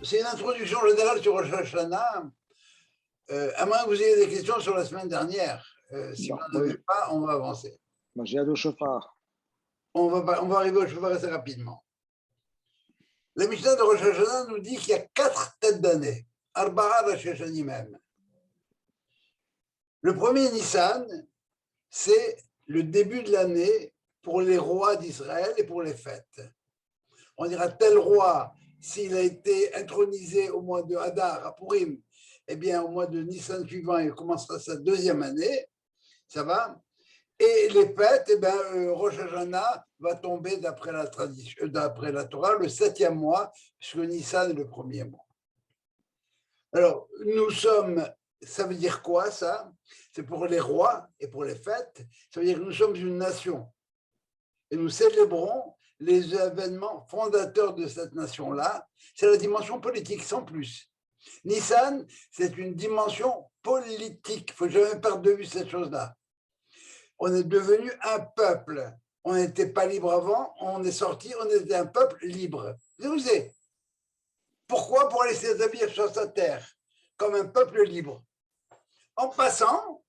c'est une introduction générale sur Rosh Hashanah, à moins que vous ayez des questions sur la semaine dernière. Si vous n'en avez pas, on va avancer. J'ai hâte au chauffard. On va arriver au chauffard assez rapidement. La Mishnah de Rosh Hashanah nous dit qu'il y a 4 têtes d'année. Arba'a Rosh Hashanah même. Le premier Nissan, c'est le début de l'année pour les rois d'Israël et pour les fêtes. On dira tel roi, s'il a été intronisé au mois de Hadar, à Purim, eh bien, au mois de Nissan suivant, il commencera sa 2e année. Ça va? Et les fêtes, eh bien, Rosh Hashanah va tomber d'après la tradition, d'après la Torah, le 7e mois, puisque Nissan est le 1er mois. Alors, ça veut dire quoi ça? C'est pour les rois et pour les fêtes, ça veut dire que nous sommes une nation. Et nous célébrons les événements fondateurs de cette nation-là. C'est la dimension politique, sans plus. Nissan, c'est une dimension politique. Il ne faut jamais perdre de vue cette chose-là. On est devenu un peuple. On n'était pas libre avant, on est sorti, on était un peuple libre. Vous savez, pourquoi? Pour aller s'établir sur sa terre, comme un peuple libre. En passant,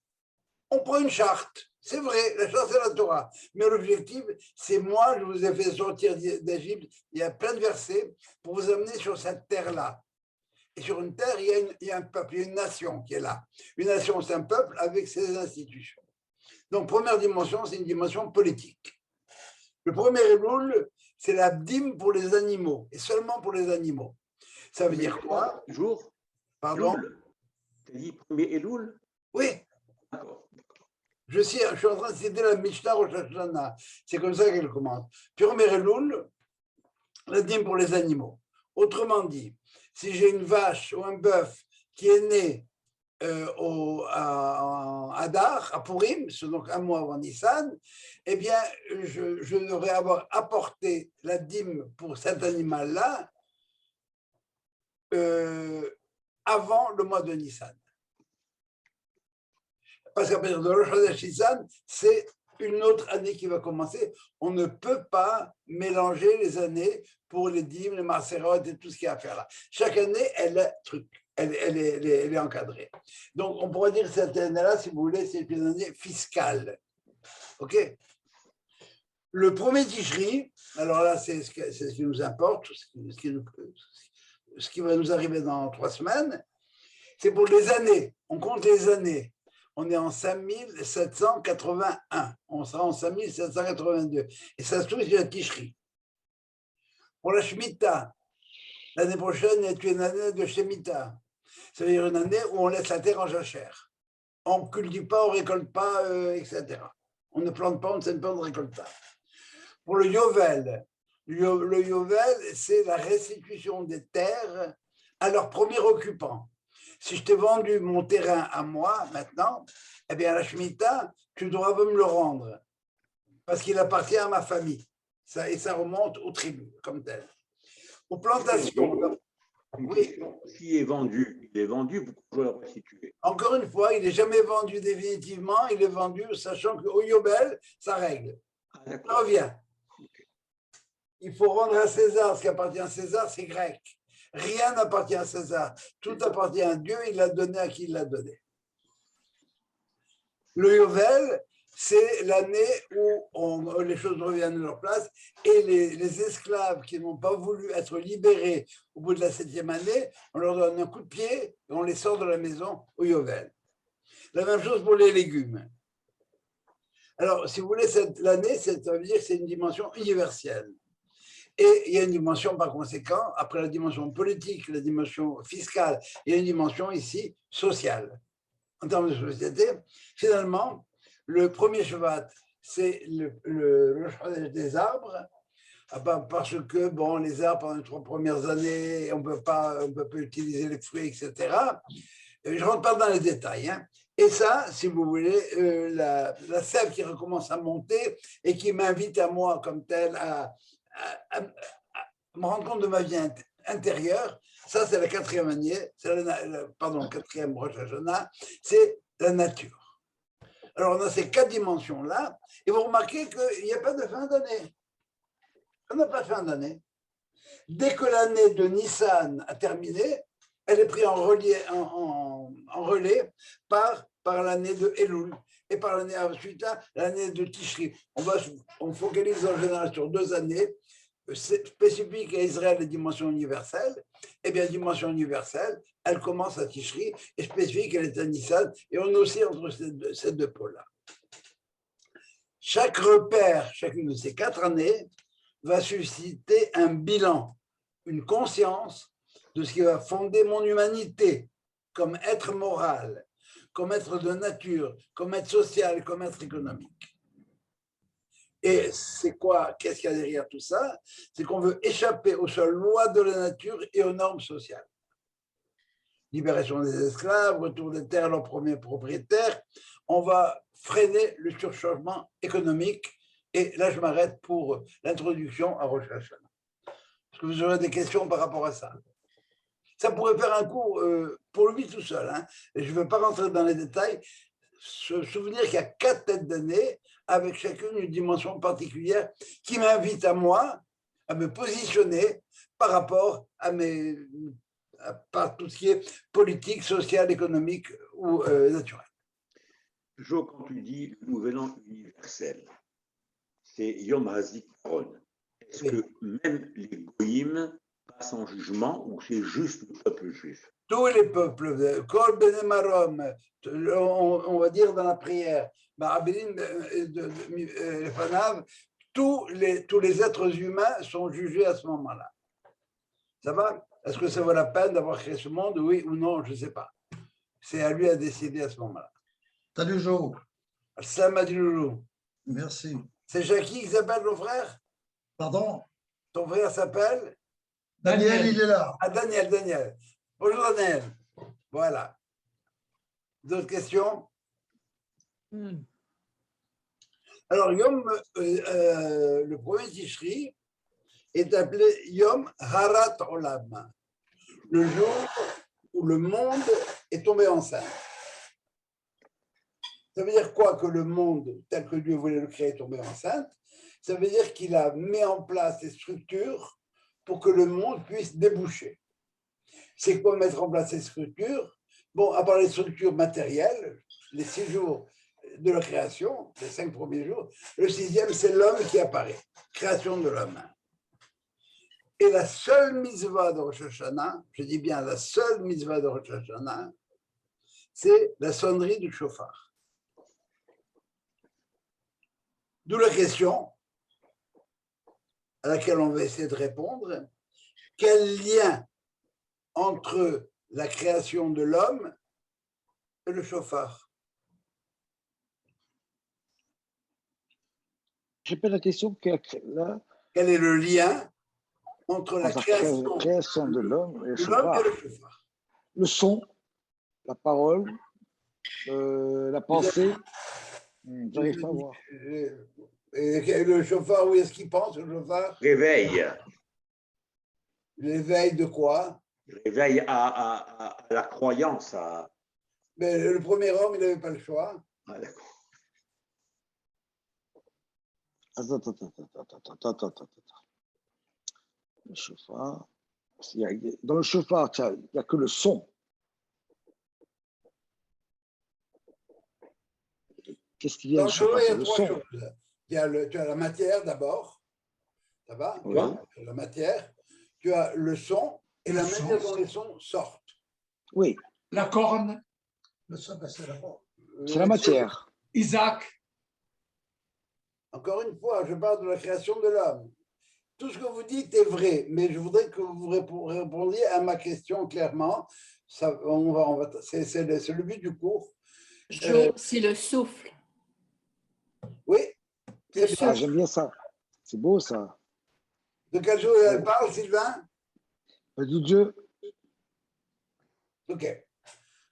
on prend une charte. C'est vrai, la charte, c'est la Torah. Mais l'objectif, c'est moi, je vous ai fait sortir d'Égypte, il y a plein de versets pour vous amener sur cette terre-là. Et sur une terre, il y a un peuple, il y a une nation qui est là. Une nation, c'est un peuple avec ses institutions. Donc, première dimension, c'est une dimension politique. Le premier Elul, c'est la dîme pour les animaux, et seulement pour les animaux. Ça veut dire quoi? Jour? Pardon? Tu as dit premier Elul? Oui. D'accord. Je suis en train de citer la Mishnah Rosh Hashanah. C'est comme ça qu'elle commence. Premier Elul, la dîme pour les animaux. Autrement dit, si j'ai une vache ou un bœuf qui est né à Hadar, à Purim, c'est donc un mois avant Nissan, eh bien, je devrais avoir apporté la dîme pour cet animal-là avant le mois de Nissan. Parce qu'à partir de Rosh Hashanah, c'est une autre année qui va commencer. On ne peut pas mélanger les années pour les dîmes, les marcérotes et tout ce qu'il y a à faire là. Chaque année, elle est encadrée. Donc, on pourrait dire que cette année-là, si vous voulez, c'est une année fiscale. OK? Le premier Tishri, alors là, c'est ce qui nous importe, ce qui va nous arriver dans 3 semaines, c'est pour les années. On compte les années. On est en 5781. On sera en 5782. Et ça se trouve, c'est la Tishri. Pour la Shemitah, l'année prochaine est une année de Shemitah. Ça veut dire une année où on laisse la terre en jachère. On ne cultive pas, on ne récolte pas, etc. On ne plante pas, on ne sème pas, on ne récolte pas. Pour le Yovel, le Yovel, c'est la restitution des terres à leurs premiers occupants. Si je t'ai vendu mon terrain à moi maintenant, eh bien, à la Shemitah, tu dois me le rendre parce qu'il appartient à ma famille. Ça, et ça remonte aux tribus comme tel. Aux plantations. Oui. S'il est vendu, pourquoi je dois le restituer? Encore une fois, il n'est jamais vendu définitivement, il est vendu sachant qu'au Yobel, ça règle. Ça revient. Okay. Il faut rendre à César ce qui appartient à César, c'est grec. Rien n'appartient à César. Tout appartient à Dieu, il l'a donné à qui il l'a donné. Le Yovel, c'est l'année où les choses reviennent à leur place et les esclaves qui n'ont pas voulu être libérés au bout de la 7e année, on leur donne un coup de pied et on les sort de la maison au Yovel. La même chose pour les légumes. Alors, si vous voulez, l'année, ça veut dire que c'est une dimension universelle. Et il y a une dimension, par conséquent, après la dimension politique, la dimension fiscale, il y a une dimension ici sociale. En termes de société, finalement, le premier Shabbat, c'est le Shabbat des arbres, parce que, bon, les arbres, pendant les 3 premières années, on ne peut pas utiliser les fruits, etc. Je ne rentre pas dans les détails. Hein. Et ça, si vous voulez, la sève qui recommence à monter et qui m'invite à moi, comme tel, à me rendre compte de ma vie intérieure, ça c'est la 4e année, c'est 4e Rosh Hashanah, c'est la nature. Alors on a ces 4 dimensions-là, et vous remarquez qu'il n'y a pas de fin d'année. On n'a pas de fin d'année. Dès que l'année de Nissan a terminé, elle est prise en relais par l'année de Elul et par l'année ensuite l'année de Tishri. On focalise en général sur 2 années spécifiques à Israël et dimension universelle. Eh bien, dimension universelle, elle commence à Tishri et spécifique, elle est à Nissan. Et on est aussi entre ces deux pôles-là. Chaque repère, chacune de ces 4 années, va susciter un bilan, une conscience de ce qui va fonder mon humanité comme être moral, comme être de nature, comme être social, comme être économique. Et c'est quoi? Qu'est-ce qu'il y a derrière tout ça? C'est qu'on veut échapper aux seules lois de la nature et aux normes sociales. Libération des esclaves, retour des terres à leurs premiers propriétaires. On va freiner le surchangement économique. Et là, je m'arrête pour l'introduction à Rosh Hashanah. Est-ce que vous aurez des questions par rapport à ça? Ça pourrait faire un cours pour lui tout seul. Hein. Et je ne veux pas rentrer dans les détails. Se souvenir qu'il y a 4 têtes d'année avec chacune une dimension particulière qui m'invite à moi à me positionner par rapport à par tout ce qui est politique, social, économique ou naturel. Toujours quand tu dis le nouvel an universel, c'est Yom HaZikaron. Est-ce que même les goïms passent en jugement ou c'est juste le peuple juif? Tous les peuples, Kol Bnei Marom, on va dire dans la prière, tous les êtres humains sont jugés à ce moment-là. Ça va? Est-ce que ça vaut la peine d'avoir créé ce monde? Oui ou non? Je ne sais pas. C'est à lui à décider à ce moment-là. Salut Jo. Salam Loulou. Merci. C'est Jackie qui s'appelle ton frère? Pardon? Ton frère s'appelle? Daniel, il est là. Ah, Daniel. Bonjour Daniel. Voilà. D'autres questions? Alors, Yom, le premier Tishri est appelé Yom Harat Olam, le jour où le monde est tombé enceinte. Ça veut dire quoi que le monde, tel que Dieu voulait le créer, est tombé enceinte? Ça veut dire qu'il a mis en place des structures pour que le monde puisse déboucher. C'est quoi mettre en place ces structures? Bon, à part les structures matérielles, les 6 jours de la création, les 5 premiers jours, le 6e, c'est l'homme qui apparaît, création de l'homme. Et la seule mitzvah de Rosh Hashanah, je dis bien la seule mitzvah de Rosh Hashanah, c'est la sonnerie du chauffard. D'où la question à laquelle on va essayer de répondre. Quel lien entre la création de l'homme et le chauffard? Je répète la question. Quel est le lien entre la création de l'homme et le chauffard? Le son, la parole, la pensée. J'arrive pas à voir. Et le chauffard, où est-ce qu'il pense, le chauffard? Réveil. L'éveil de quoi? Réveil à la croyance. Mais le premier homme, il n'avait pas le choix. Ah, d'accord. Attends. Le chauffard. Dans le chauffard, il n'y a que le son. Qu'est-ce qu'il y a dans le chauffard? Il y a 3 choses. Tu as la matière d'abord. Ça va? Oui. Tu as la matière. Tu as le son et la manière dont les sons sortent. Oui. La corne. Le son, c'est la corne. C'est la matière. Isaac. Encore une fois, je parle de la création de l'homme. Tout ce que vous dites est vrai, mais je voudrais que vous répondiez à ma question clairement. C'est le but du cours. C'est le souffle. Oui. J'aime bien ça. C'est beau ça. De quel jour elle parle, Sylvain? Du Dieu. Ok.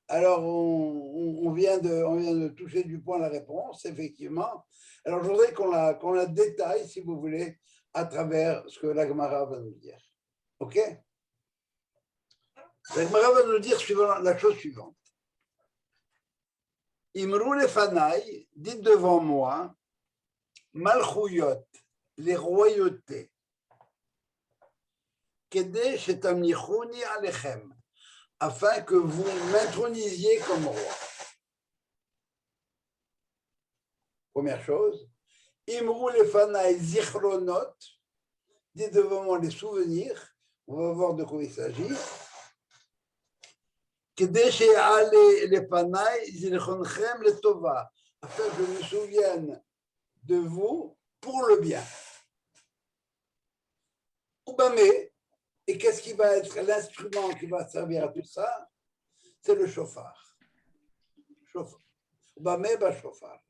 Alors, on vient de toucher du point la réponse, effectivement. Alors, je voudrais qu'on la détaille, si vous voulez, à travers ce que la Gemara va nous dire. OK? La Gemara va nous dire la chose suivante. Imrou les fanaï, dites devant moi, Malchouyot, les royautés. Kedei shetamlichuni alechem, afin que vous m'intronisiez comme roi. Première chose, Imru lefanai zichronot, dites devant moi les souvenirs, on va voir de quoi il s'agit. Kedei she'ale lefanai zichronchem letova, afin que je me souvienne de vous pour le bien. Oubamé, et qu'est-ce qui va être l'instrument qui va servir à tout ça? C'est le chauffard. Oubamé, ba chauffard.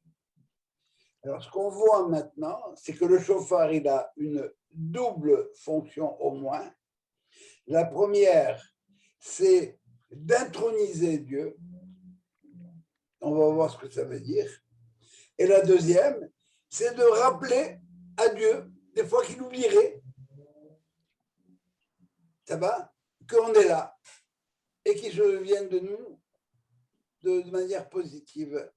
Alors, ce qu'on voit maintenant, c'est que le chauffard, il a une double fonction au moins. La première, c'est d'introniser Dieu. On va voir ce que ça veut dire. Et la deuxième, c'est de rappeler à Dieu, des fois qu'il oublierait, ça va, qu'on est là et qu'il se souvienne de nous de manière positive.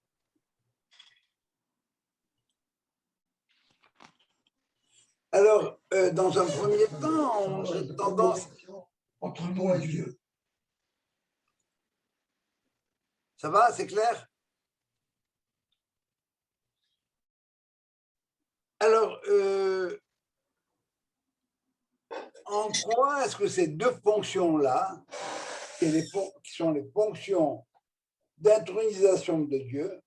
Alors, dans un premier temps, on a tendance... Entre moi et Dieu. Ça va, c'est clair? Alors, en quoi est-ce que ces deux fonctions-là, qui sont les fonctions d'intronisation de Dieu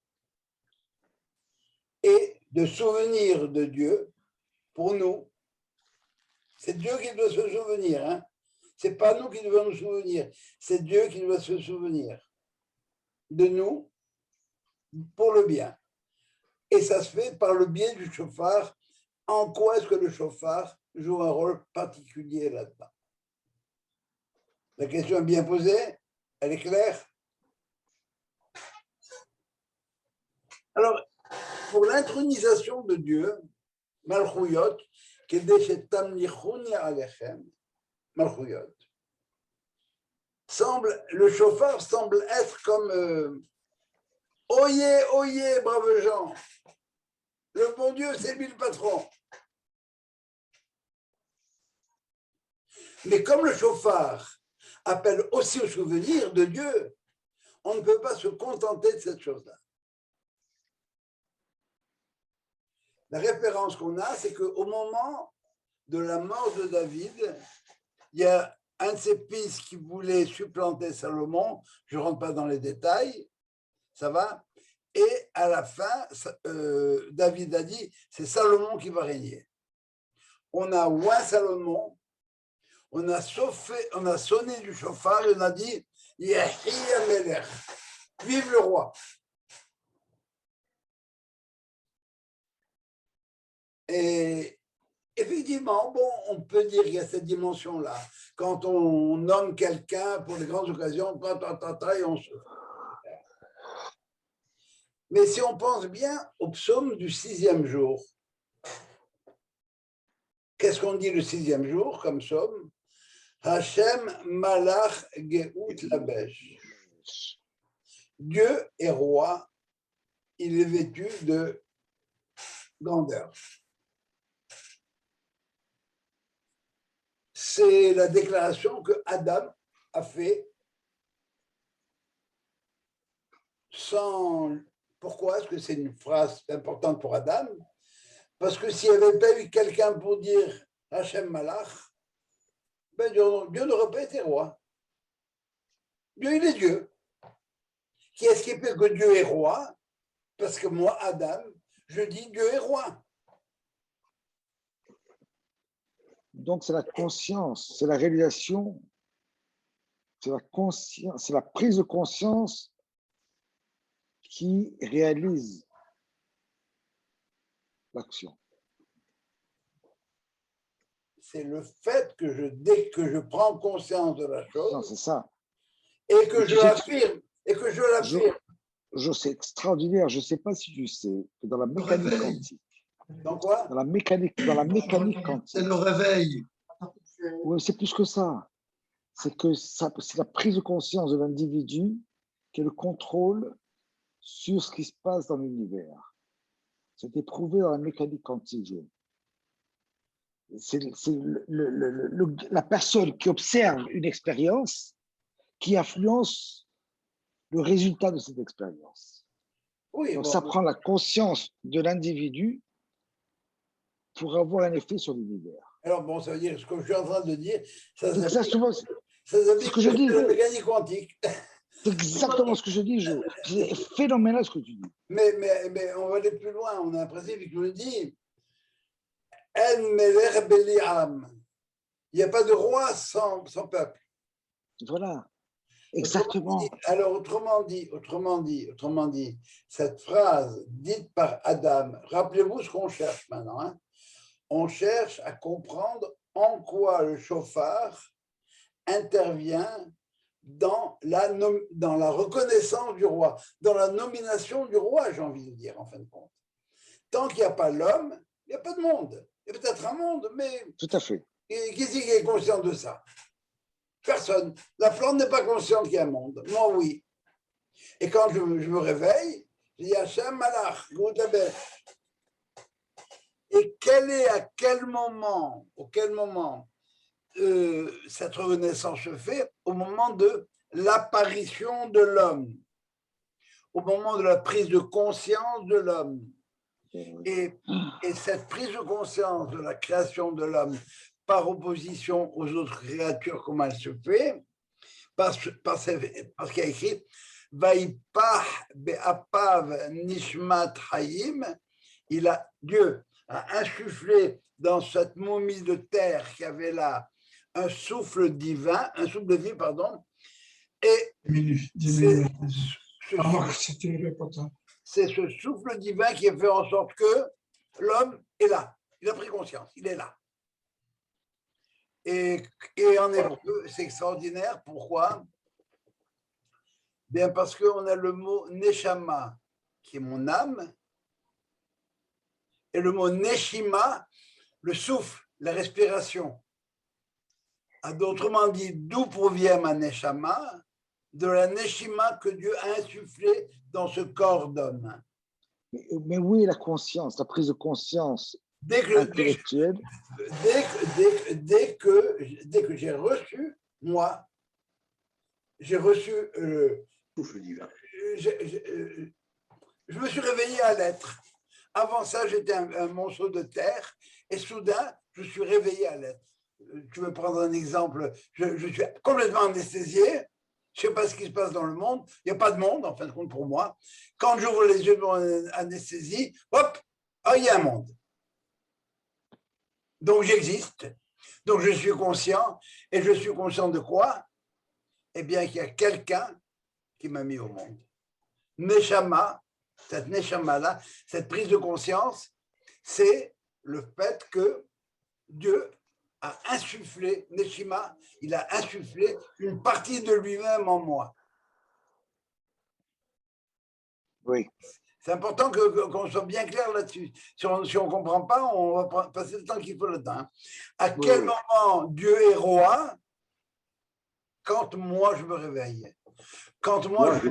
et de souvenir de Dieu, pour nous, c'est Dieu qui doit se souvenir, hein? Ce n'est pas nous qui devons nous souvenir, c'est Dieu qui doit se souvenir de nous pour le bien. Et ça se fait par le biais du chauffard. En quoi est-ce que le chauffard joue un rôle particulier là-dedans? La question est bien posée, elle est claire? Alors, pour l'intronisation de Dieu, Malchuyot, Malchuyot, le chauffard semble être comme oyez, oyez, braves gens, le bon Dieu, c'est lui le patron. Mais comme le chauffard appelle aussi au souvenir de Dieu, on ne peut pas se contenter de cette chose-là. La référence qu'on a, c'est qu'au moment de la mort de David, il y a un de ses fils qui voulait supplanter Salomon, je ne rentre pas dans les détails, ça va? Et à la fin, David a dit, c'est Salomon qui va régner. On a oint Salomon, on a sonné du chauffard et on a dit, Yehi Amelech, vive le roi. Et effectivement, bon, on peut dire qu'il y a cette dimension-là. Quand on nomme quelqu'un pour les grandes occasions, et on se... Mais si on pense bien au psaume du 6e jour, qu'est-ce qu'on dit le 6e jour comme psaume? Hachem Malach Geout Labesh. Dieu est roi, il est vêtu de grandeur. C'est la déclaration que Adam a fait sans... Pourquoi est-ce que c'est une phrase importante pour Adam? Parce que s'il n'y avait pas eu quelqu'un pour dire Hachem Malach, ben Dieu n'aurait pas été roi. Dieu, il est Dieu. Qui est-ce qui fait que Dieu est roi? Parce que moi, Adam, je dis Dieu est roi. Donc, c'est la conscience, c'est la réalisation, c'est la conscience, c'est la prise de conscience qui réalise l'action. C'est le fait que dès que je prends conscience de la chose, c'est ça. Et que je l'affirme, C'est extraordinaire. Je ne sais pas si tu sais que dans la mécanique quantique. Dans quoi? Dans la mécanique quantique. C'est le réveil. Oui, c'est plus que ça. C'est la prise de conscience de l'individu qui est le contrôle sur ce qui se passe dans l'univers. C'est éprouvé dans la mécanique quantique. la personne qui observe une expérience qui influence le résultat de cette expérience. Oui, Donc, bon, ça prend la conscience de l'individu pour avoir un effet sur l'univers. alors bon, ça veut dire, ce que je suis en train de dire, ça Donc, ça, s'applique souvent, ça c'est s'applique ce que je dis. à la mécanique quantique. C'est exactement ce que je dis, Joe. C'est phénoménal ce que tu dis. Mais on va aller plus loin. On a un principe qui nous dit En meler beli am. Il n'y a pas de roi sans peuple. Voilà, exactement. Alors, autrement dit, cette phrase dite par Adam, rappelez-vous ce qu'on cherche maintenant. Hein? On cherche à comprendre en quoi le chauffard intervient dans la reconnaissance du roi, dans la nomination du roi, j'ai envie de dire, en fin de compte. Tant qu'il n'y a pas l'homme, il n'y a pas de monde. Il y a peut-être un monde, mais Tout à fait. qui est conscient de ça? Personne. La plante n'est pas consciente qu'il y a un monde. Moi, oui. Et quand je me réveille, je dis Hachem Malach, et à quel moment cette reconnaissance se fait? Au moment de l'apparition de l'homme, au moment de la prise de conscience de l'homme. Et cette prise de conscience de la création de l'homme par opposition aux autres créatures, comment elle se fait? Parce qu'il y a écrit Vaipah be'apav nishmat hayim, Dieu a insufflé dans cette momie de terre qui avait là un souffle divin, un souffle de vie, pardon, et c'est ce souffle divin qui a fait en sorte que l'homme est là. Il a pris conscience, il est là. Et en hébreu, c'est extraordinaire. Pourquoi? Bien parce qu'on a le mot neshama, qui est mon âme, et le mot neshima, le souffle, la respiration. Autrement dit, d'où provient ma neshama? De la neshima que Dieu a insufflé dans ce corps d'homme. Mais où est la conscience, la prise de conscience intellectuelle? Dès que j'ai reçu, moi, j'ai reçu souffle divin. Je me suis réveillé à l'être. Avant ça, j'étais un monstre de terre et soudain, je suis réveillé à l'être. Tu veux prendre un exemple? Je suis complètement anesthésié. Je ne sais pas ce qui se passe dans le monde. Il n'y a pas de monde, en fin de compte, pour moi. Quand j'ouvre les yeux de mon anesthésie, hop, il y a un monde. Donc, j'existe. Donc, je suis conscient. Et je suis conscient de quoi? Eh bien, qu'il y a quelqu'un qui m'a mis au monde. Neshama, cette Neshama-là, cette prise de conscience, c'est le fait que Dieu a insufflé, Neshima, il a insufflé une partie de lui-même en moi. Oui. C'est important qu'on soit bien clair là-dessus. Si on ne comprend pas, on va passer le temps qu'il faut là-dedans. À quel moment Dieu est roi? Quand moi je me réveille. Quand moi je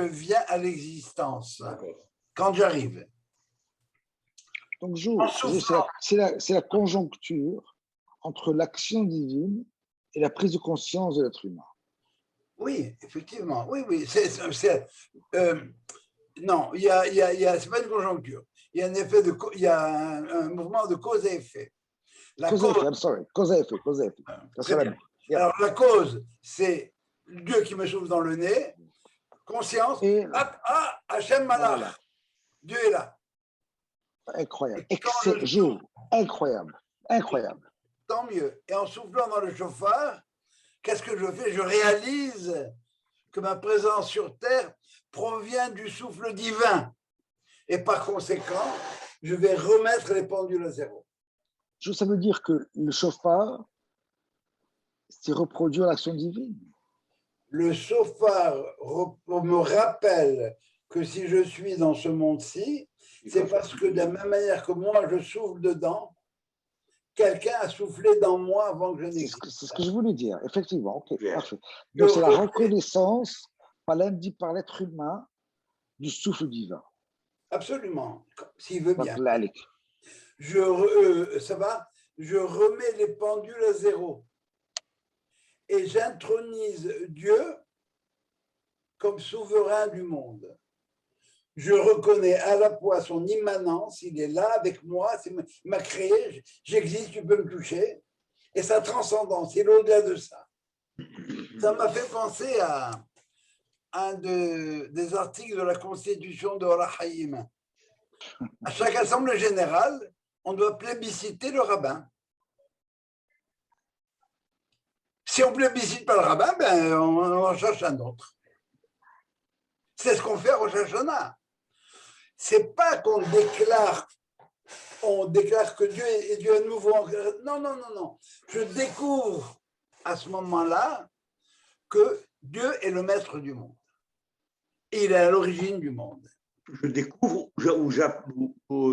viens à l'existence. Quand j'arrive. Donc, c'est la conjoncture entre l'action divine et la prise de conscience de l'être humain. Oui, effectivement. Oui. Non, c'est pas une conjoncture. Il y a un effet il y a un mouvement de cause et effet. Cause et effet. Très bien. Alors, la cause, c'est Dieu qui me souffle dans le nez. Conscience. Hachem Malach. Voilà. Dieu est là. Incroyable. Incroyable. Tant mieux. Et en soufflant dans le chauffard, qu'est-ce que je fais? Je réalise que ma présence sur Terre provient du souffle divin. Et par conséquent, je vais remettre les pendules à zéro. Ça veut dire que le chauffard, c'est reproduire l'action divine. Le chauffard me rappelle que si je suis dans ce monde-ci, c'est parce que de la même manière que moi, je souffle dedans, quelqu'un a soufflé dans moi avant que je n'existe. C'est ce que je voulais dire, effectivement. Ok, parfait. Donc, c'est la reconnaissance par l'être humain du souffle divin. Absolument, s'il veut bien. ça va, je remets les pendules à zéro et j'intronise Dieu comme souverain du monde. Je reconnais à la fois son immanence, il est là avec moi, il m'a créé, j'existe, tu peux me toucher, et sa transcendance, il est au-delà de ça. Ça m'a fait penser à un des articles de la Constitution de Or HaChaim. À chaque assemblée générale, on doit plébisciter le rabbin. Si on ne plébiscite pas le rabbin, ben, on en cherche un autre. C'est ce qu'on fait à Rosh Hashanah. C'est pas qu'on déclare que Dieu est Dieu à nouveau. Non, non, non, non. Je découvre à ce moment-là que Dieu est le maître du monde. Il est à l'origine du monde. Je découvre ou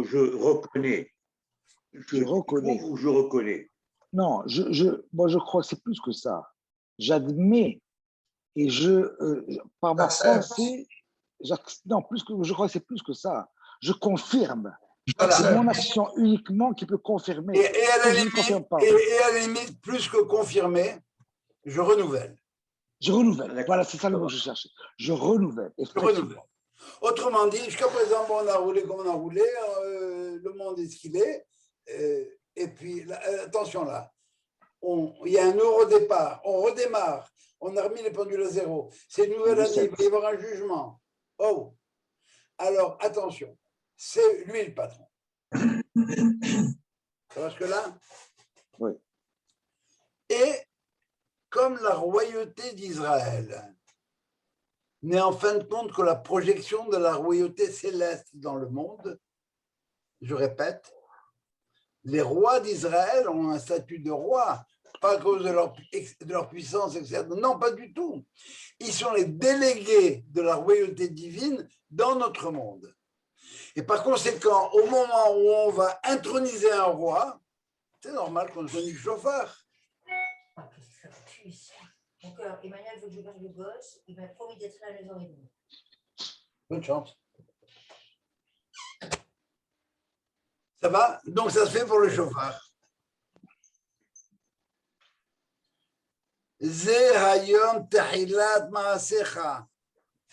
je reconnais. Je reconnais. Ou je reconnais. Non, moi je crois que c'est plus que ça. J'admets et par ma pensée, non, je crois que c'est plus que ça. Je confirme. Voilà. C'est mon action uniquement qui peut confirmer. Et à la limite, plus que confirmer, je renouvelle. Je renouvelle. Voilà, c'est ça le mot que je cherchais. Je renouvelle. Je renouvelle. Autrement dit, jusqu'à présent, on a roulé comme on a roulé, le monde est ce qu'il est. Et puis, attention là, il y a un nouveau départ, on redémarre, on a remis les pendules à zéro. C'est une nouvelle année, il va y avoir un jugement. Oh, alors attention, c'est lui le patron. Parce que là, oui. Et comme la royauté d'Israël n'est en fin de compte que la projection de la royauté céleste dans le monde, je répète, les rois d'Israël ont un statut de roi, pas à cause de leur puissance, etc. Non, pas du tout. Ils sont les délégués de la royauté divine dans notre monde. Et par conséquent, au moment où on va introniser un roi, c'est normal qu'on sonne du chauffard. Donc, Emmanuel veut que je garde le gosse. Il m'a promis d'être là à 9h30. Bonne chance. Ça va? Donc, ça se fait pour le chauffard. C'est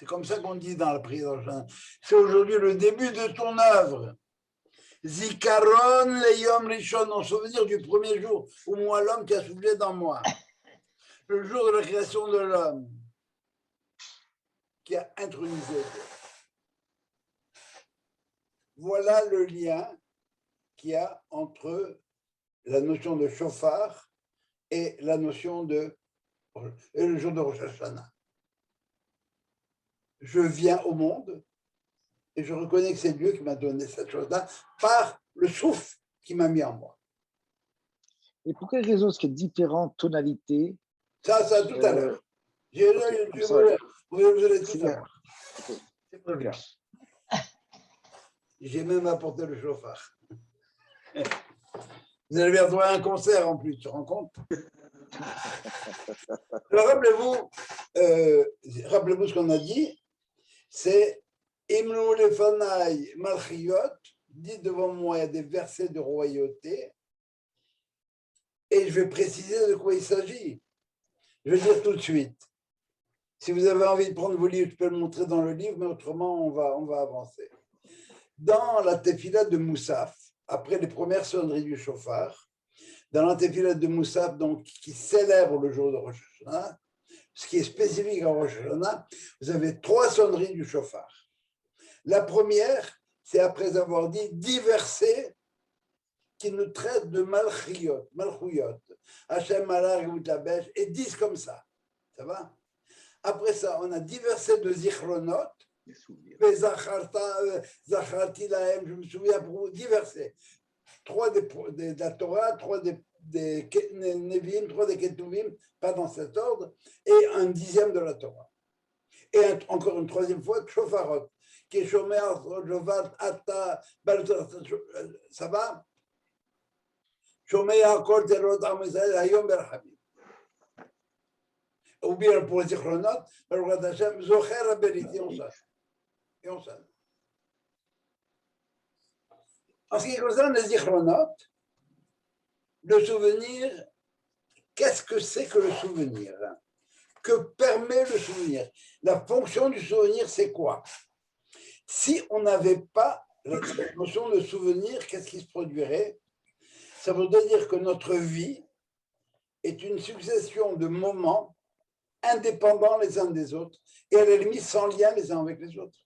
comme ça qu'on dit dans la prière. C'est aujourd'hui le début de ton œuvre. Zikaron leyom rishon, en souvenir du premier jour où moi, l'homme qui a soufflé dans moi. Le jour de la création de l'homme qui a intronisé Dieu. Voilà le lien qu'il y a entre la notion de chauffard et la notion de le jour de Rosh Hashanah. Je viens au monde et je reconnais que c'est Dieu qui m'a donné cette chose-là par le souffle qui m'a mis en moi. Et pour quelle raison est-ce qu'il y a différentes tonalités? Ça tout à l'heure. Vous allez tout savoir. C'est pas bien. J'ai même apporté le chauffard. Vous allez bien trouver un concert en plus, tu te rends compte? Alors rappelez-vous ce qu'on a dit, c'est Imlou lefanai malchiot, dites devant moi, il y a des versets de royauté, et je vais préciser de quoi il s'agit. Je vais dire tout de suite. Si vous avez envie de prendre vos livres, je peux le montrer dans le livre, mais autrement, on va avancer. Dans la tefila de Moussaf, après les premières sonneries du chauffard, dans la tefila de Moussaf, donc, qui célèbre le jour de Rosh Hashanah, ce qui est spécifique à Rosh Hashanah, vous avez 3 sonneries du chauffard. La première, c'est après avoir dit 10 versets qui nous traitent de malchuyot, Hachem Malach Utabesh, et 10 comme ça. Ça va? Après ça, on a 10 versets de Zichronot, Zacharti Lahem, je me souviens pour vous, 10 versets. 3 de la Torah, 3 des Nevim, 3 des Ketuvim, pas dans cet ordre, et un 10e de la Torah. Et encore une 3e fois, Shofarot, qui est Shomer, Jovat, Ata, ça va? Shomer, Kol, Zerot, Amisraël, Hayom, Berhamim. Ou bien pour les Zichronot, Baruch Hashem, Zocher, Aberit, et on sonne. En ce qui concerne les zichronot, le souvenir, qu'est-ce que c'est que le souvenir? Que permet le souvenir? La fonction du souvenir, c'est quoi? Si on n'avait pas la notion de souvenir, qu'est-ce qui se produirait? Ça voudrait dire que notre vie est une succession de moments indépendants les uns des autres et à la limite sans lien les uns avec les autres.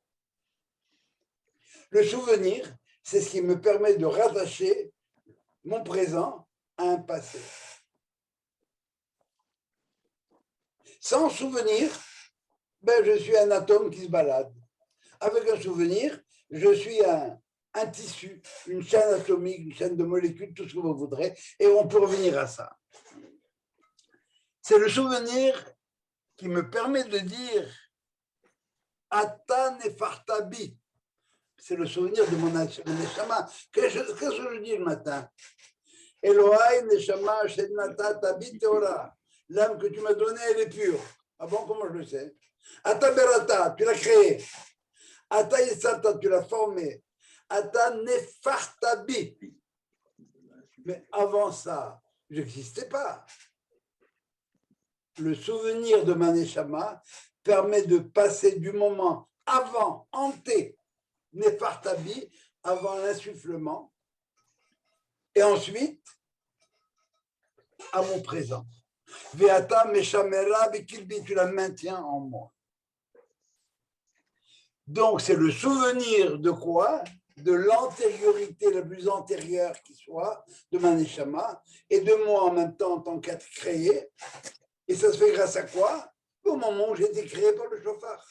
Le souvenir, c'est ce qui me permet de rattacher mon présent à un passé. Sans souvenir, je suis un atome qui se balade. Avec un souvenir, je suis un tissu, une chaîne atomique, une chaîne de molécules, tout ce que vous voudrez, et on peut revenir à ça. C'est le souvenir qui me permet de dire Ata nefartabi. C'est le souvenir de mon neshama. Qu'est-ce que je dis le matin? Elohai neshama shednata tabi teora. L'âme que tu m'as donnée, elle est pure. Ah bon, comment je le sais? Ata berata, tu l'as créée. Ata yisata, tu l'as formée. Ata nefartabi. Mais avant ça, je n'existais pas. Le souvenir de ma neshama permet de passer du moment avant, hanté, nefartabi, avant l'insufflement, et ensuite à mon présent. Veata meshamera bikilbi, tu la maintiens en moi. Donc c'est le souvenir de quoi? De l'antériorité la plus antérieure qui soit, de ma neshama, et de moi en même temps en tant qu'être créé. Et ça se fait grâce à quoi? Au moment où j'ai été créé par le shofar.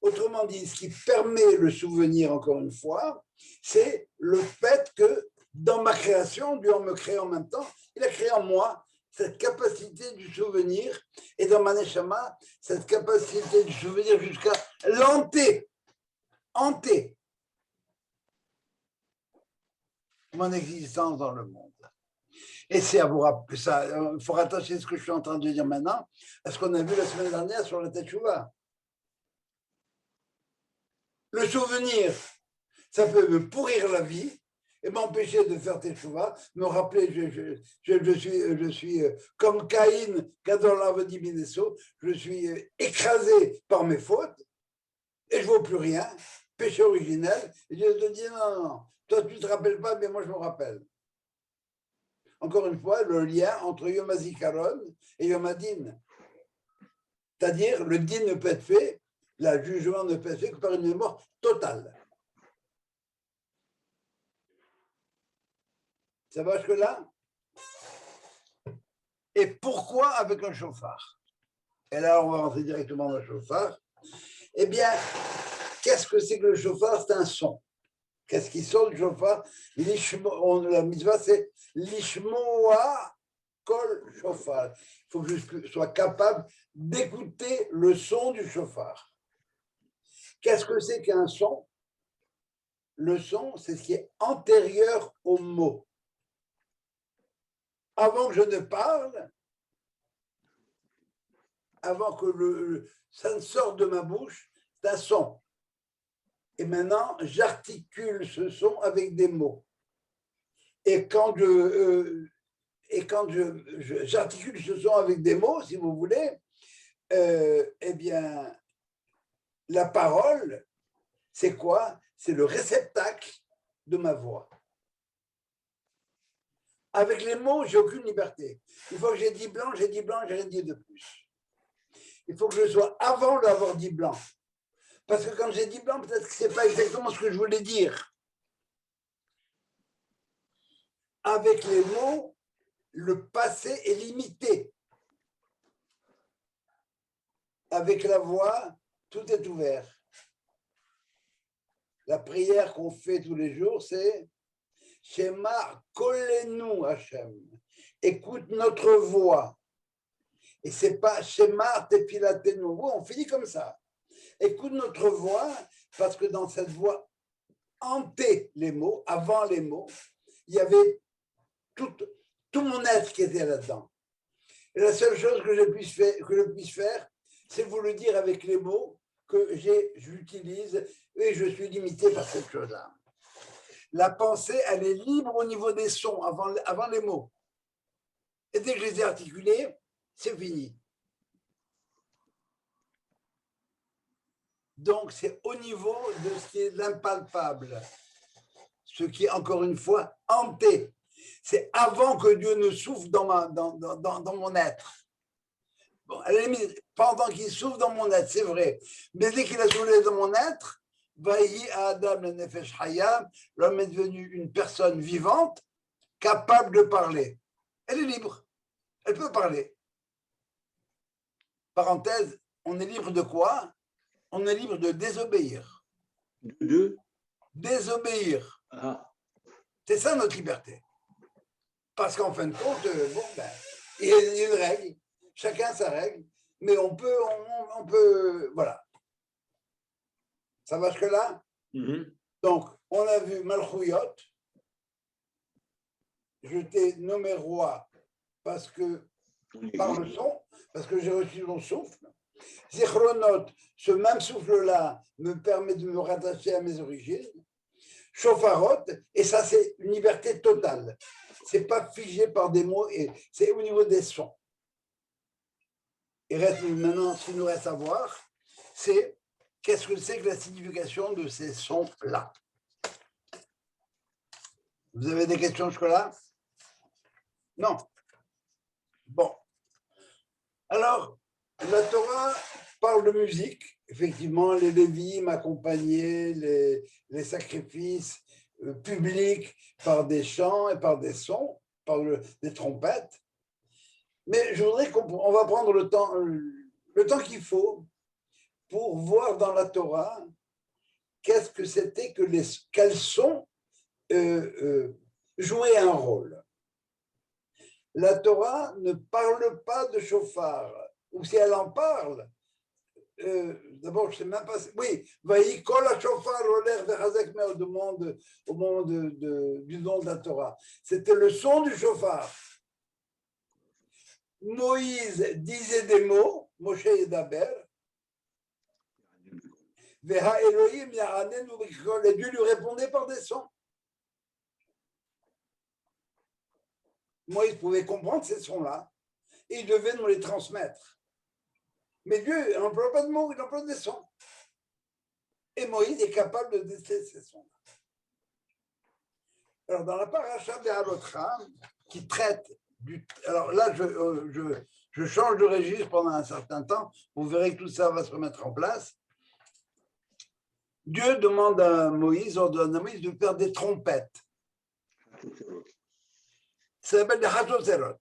Autrement dit, ce qui permet le souvenir, encore une fois, c'est le fait que dans ma création, Dieu en me créant en même temps, il a créé en moi cette capacité du souvenir, et dans ma neshama, cette capacité du souvenir jusqu'à l'hanter, mon existence dans le monde. Et c'est à vous rappeler ça, il faut rattacher ce que je suis en train de dire maintenant à ce qu'on a vu la semaine dernière sur la Teshuvah. Le souvenir, ça peut me pourrir la vie et m'empêcher de faire Teshuvah, me rappeler, je suis comme Caïn, Gadol Avadi Mineso, je suis écrasé par mes fautes et je ne vaux plus rien, péché originel, et Dieu te dit non, toi tu ne te rappelles pas, mais moi je me rappelle. Encore une fois, le lien entre Yom HaZikaron et Yom HaDin. C'est-à-dire, le din ne peut être fait, le jugement ne peut être fait que par une mémoire totale. Ça va jusque-là? Et pourquoi avec un chauffard? Et là, on va rentrer directement dans le chauffard. Eh bien, qu'est-ce que c'est que le chauffard? C'est un son. Qu'est-ce qui sort du chauffard? La mitzvah, c'est l'ishmoa kol chauffard. Il faut que je sois capable d'écouter le son du chauffard. Qu'est-ce que c'est qu'un son? Le son, c'est ce qui est antérieur au mot. Avant que je ne parle, avant que ça ne sorte de ma bouche, c'est un son. Et maintenant, j'articule ce son avec des mots. Et quand j'articule ce son avec des mots, si vous voulez, eh bien, la parole, c'est quoi? C'est le réceptacle de ma voix. Avec les mots, j'ai aucune liberté. Une fois que j'ai dit blanc, j'ai rien dit de plus. Il faut que je sois avant d'avoir dit blanc. Parce que quand j'ai dit blanc, peut-être que ce n'est pas exactement ce que je voulais dire. Avec les mots, le passé est limité. Avec la voix, tout est ouvert. La prière qu'on fait tous les jours, c'est Shema kolenu Hashem. Écoute notre voix. Et ce n'est pas Shema tefilatenu. On finit comme ça. Écoute notre voix, parce que dans cette voix hantait les mots, avant les mots, il y avait tout mon être qui était là-dedans. Et la seule chose que je puisse faire, c'est vous le dire avec les mots, que j'utilise et je suis limité par cette chose-là. La pensée, elle est libre au niveau des sons, avant les mots. Et dès que je les ai articulés, c'est fini. Donc, c'est au niveau de ce qui est l'impalpable, ce qui est, encore une fois, hanté. C'est avant que Dieu ne souffle dans mon être. Bon, à la limite, pendant qu'il souffle dans mon être, c'est vrai. Mais dès qu'il a soufflé dans mon être, Adam le Nefesh Hayam, l'homme est devenu une personne vivante, capable de parler. Elle est libre. Elle peut parler. Parenthèse, on est libre de quoi? On est libre de désobéir. De Désobéir. Ah, C'est ça notre liberté. Parce qu'en fin de compte, il y a une règle, chacun sa règle, mais on peut, voilà. Ça va jusque-là? Donc, on a vu Malchouyot. Je t'ai nommé roi parce que, par le son, parce que j'ai reçu mon souffle. Zichronot, ce même souffle-là me permet de me rattacher à mes origines. Shofarot, et ça c'est une liberté totale. C'est pas figé par des mots, et c'est au niveau des sons. Et reste, maintenant, ce qu'il nous reste à voir, c'est qu'est-ce que c'est que la signification de ces sons-là. Vous avez des questions jusque-là? Non. Bon. Alors, la Torah parle de musique. Effectivement, les Lévites m'accompagnaient, les sacrifices publics par des chants et par des sons, par des trompettes. Mais je voudrais qu'on va prendre le temps qu'il faut pour voir dans la Torah qu'est-ce que c'était que quels sons jouaient un rôle. La Torah ne parle pas de chauffard, ou si elle en parle, d'abord, je ne sais même pas. Oui, Vaïkol HaShofar Oler Vechazek Meod au moment du don de la Torah. C'était le son du chauffard. Moïse disait des mots, Moshe Yedaber, Veha Elohim Ya'anen Ubikol, et Dieu lui répondait par des sons. Moïse pouvait comprendre ces sons-là, et il devait nous les transmettre. Mais Dieu n'emploie pas de mots, il emploie des sons. Et Moïse est capable de déceler ces sons-là. Alors, dans la paracha de Halotra, qui traite du... Alors là, je change de registre pendant un certain temps. Vous verrez que tout ça va se remettre en place. Dieu demande à Moïse, ordonne à Moïse de faire des trompettes. Ça s'appelle des Hatzoserot.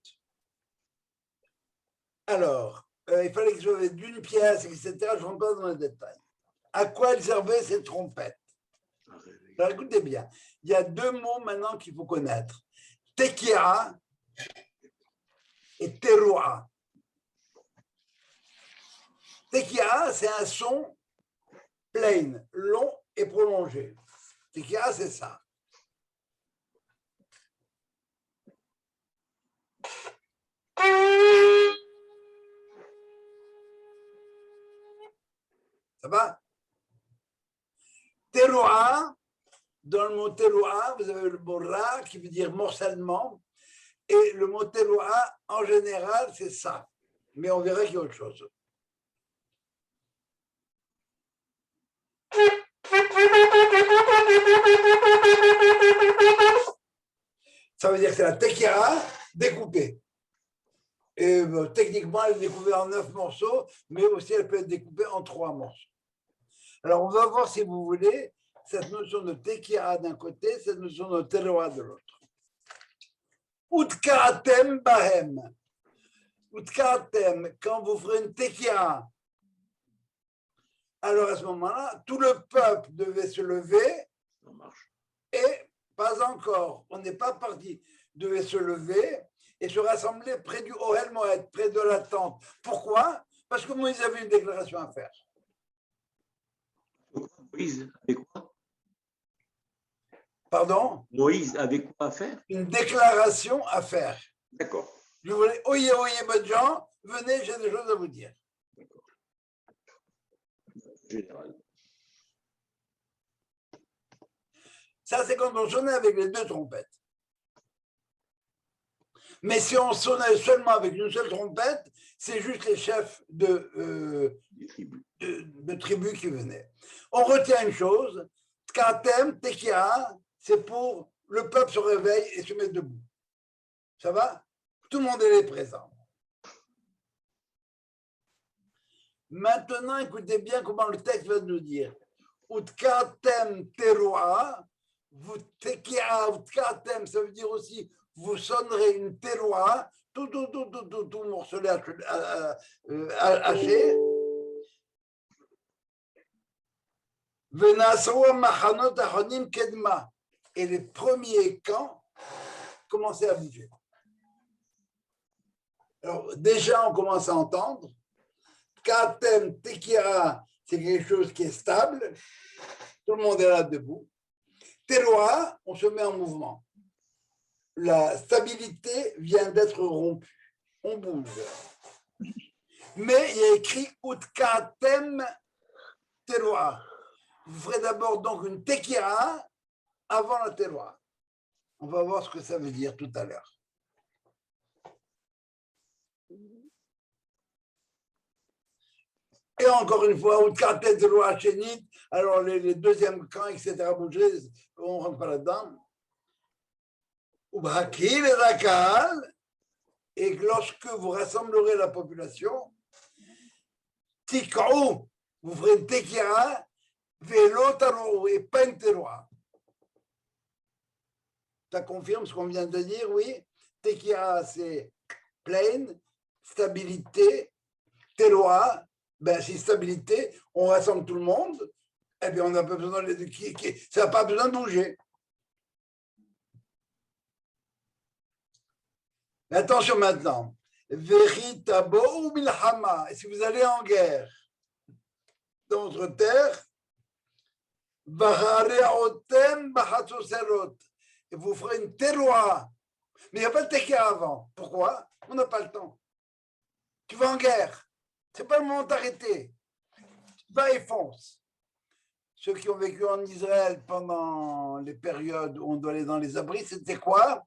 Alors, il fallait qu'ils soient d'une pièce, etc. Je ne rentre pas dans les détails. À quoi elles servaient ces trompettes? Alors, écoutez bien, il y a deux mots maintenant qu'il faut connaître. Tekia et teroua. Tekia, c'est un son plein, long et prolongé. Tekia, c'est ça. Ça va? Teroua, dans le mot teroua, vous avez le mot ra qui veut dire morcellement. Et le mot teroua, en général, c'est ça. Mais on verra qu'il y a autre chose. Ça veut dire que c'est la tekia découpée. Et techniquement, elle est découpée en 9 morceaux, mais aussi elle peut être découpée en 3 morceaux. Alors, on va voir, si vous voulez, cette notion de tekia d'un côté, cette notion de teroua de l'autre. Utkaratem bahem. Utkaratem, quand vous ferez une tekia, alors à ce moment-là, tout le peuple devait se lever et pas encore, on n'est pas parti, devait se lever et se rassembler près du Ohel Moed, près de la tente. Pourquoi? Parce que Moïse avait une déclaration à faire. Moïse avait quoi? Pardon? Moïse avait quoi à faire? Une déclaration à faire. D'accord. Je voulais, oyez, bonnes gens, venez, j'ai des choses à vous dire. général. Ça, c'est quand on sonnait avec les deux trompettes. Mais si on sonnait seulement avec une seule trompette, c'est juste les chefs de tribus qui venaient. On retient une chose, Tkatem, Tekia, c'est pour le peuple se réveille et se met debout. Ça va? Tout le monde est présent. Maintenant, écoutez bien comment le texte va nous dire. Utkatem teroa, vous tekia, utkatem, ça veut dire aussi vous sonnerez une teroa, tout morcelé haché. Venasoa machanot achonim kedma. Et les premiers camps commençaient à bouger. Alors, déjà, on commence à entendre. Katem, tekira, c'est quelque chose qui est stable. Tout le monde est là debout. Teroa, on se met en mouvement. La stabilité vient d'être rompue. On bouge. Mais il y a écrit Utkatem Teroa. Vous ferez d'abord donc une tekira avant la teroa. On va voir ce que ça veut dire tout à l'heure. Et encore une fois, Utkatem Teroa Chénit, alors les deuxièmes camps, etc., bouger, on ne rentre pas là-dedans. Et lorsque vous rassemblerez la population, Tikrou, vous ferez une tekira, vélo tarou et pas une teroa. Ça confirme ce qu'on vient de dire, oui. Tekira, c'est pleine, stabilité, teroa, ben c'est stabilité, on rassemble tout le monde, et bien on n'a pas besoin de ça n'a pas besoin de bouger. Mais attention maintenant. Veritabo ou milhama. Et si vous allez en guerre dans votre terre, et vous ferez une teroa. Mais il n'y a pas de tekia avant. Pourquoi? On n'a pas le temps. Tu vas en guerre. Ce n'est pas le moment d'arrêter. Va et fonce. Ceux qui ont vécu en Israël pendant les périodes où on doit aller dans les abris, c'était quoi?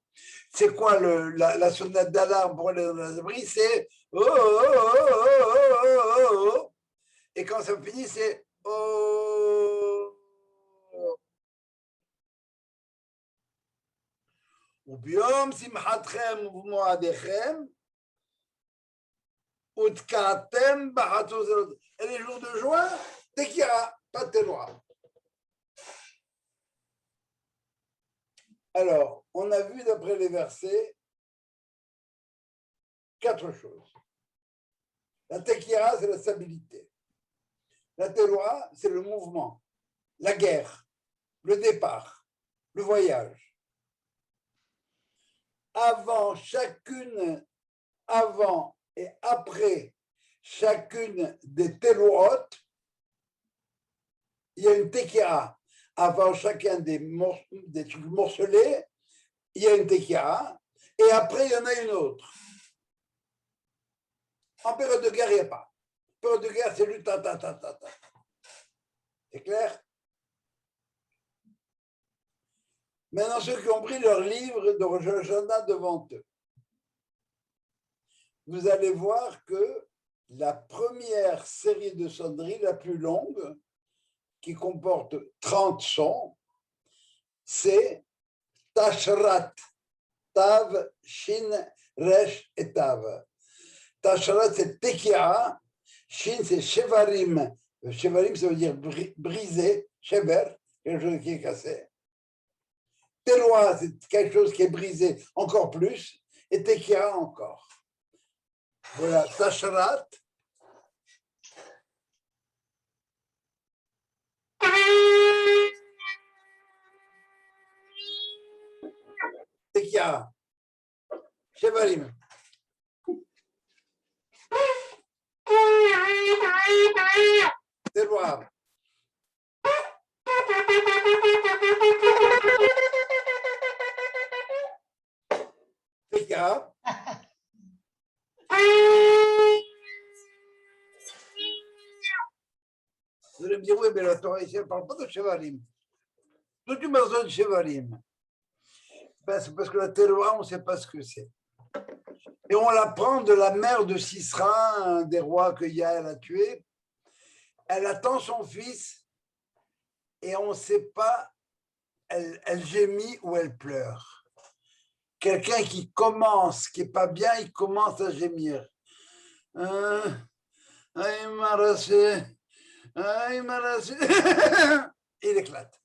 C'est quoi la sonnette d'alarme pour aller dans les abris? C'est oh, oh, oh, oh, oh, oh, oh. Et quand ça finit, c'est oh. Ou biom simchatchem u'moadechem utkatem b'chatozerot. Et les jours de juin, tekira, pas de teroa. Alors, on a vu d'après les versets 4 choses. La tekira, c'est la stabilité. La teroa, c'est le mouvement, la guerre, le départ, le voyage. Avant et après chacune des teroot, il y a une tekira. Avant chacun des trucs morcelés, il y a une tekira, et après, il y en a une autre. En période de guerre, il n'y a pas. En période de guerre, c'est du ta. C'est clair? Maintenant, ceux qui ont pris leur livre de Rosh Hashanah devant eux, vous allez voir que la première série de sonneries, la plus longue, qui comporte 30 sons, c'est Tashrat, Tav, Shin, Resh et Tav. Tashrat, c'est Tekia, Shin, c'est Shevarim. Shevarim, ça veut dire briser, Shever, quelque chose qui est cassé. Teroa, c'est quelque chose qui est brisé encore plus, et Tekia encore. Voilà, Tashrat. Tekia. Shevarim. Teroa. Tekia. Vous allez me dire, oui, mais la Torah ici, elle ne parle pas de Shevarim. D'où tu m'as besoin de Shevarim? Ben, c'est parce que la Teroa, on ne sait pas ce que c'est. Et on l'apprend de la mère de Sisra, un des rois que Yael a tué. Elle attend son fils et on ne sait pas, elle gémit ou elle pleure. Quelqu'un qui commence, qui n'est pas bien, il commence à gémir. Aïe, marassé, aïe, marassé. Il éclate.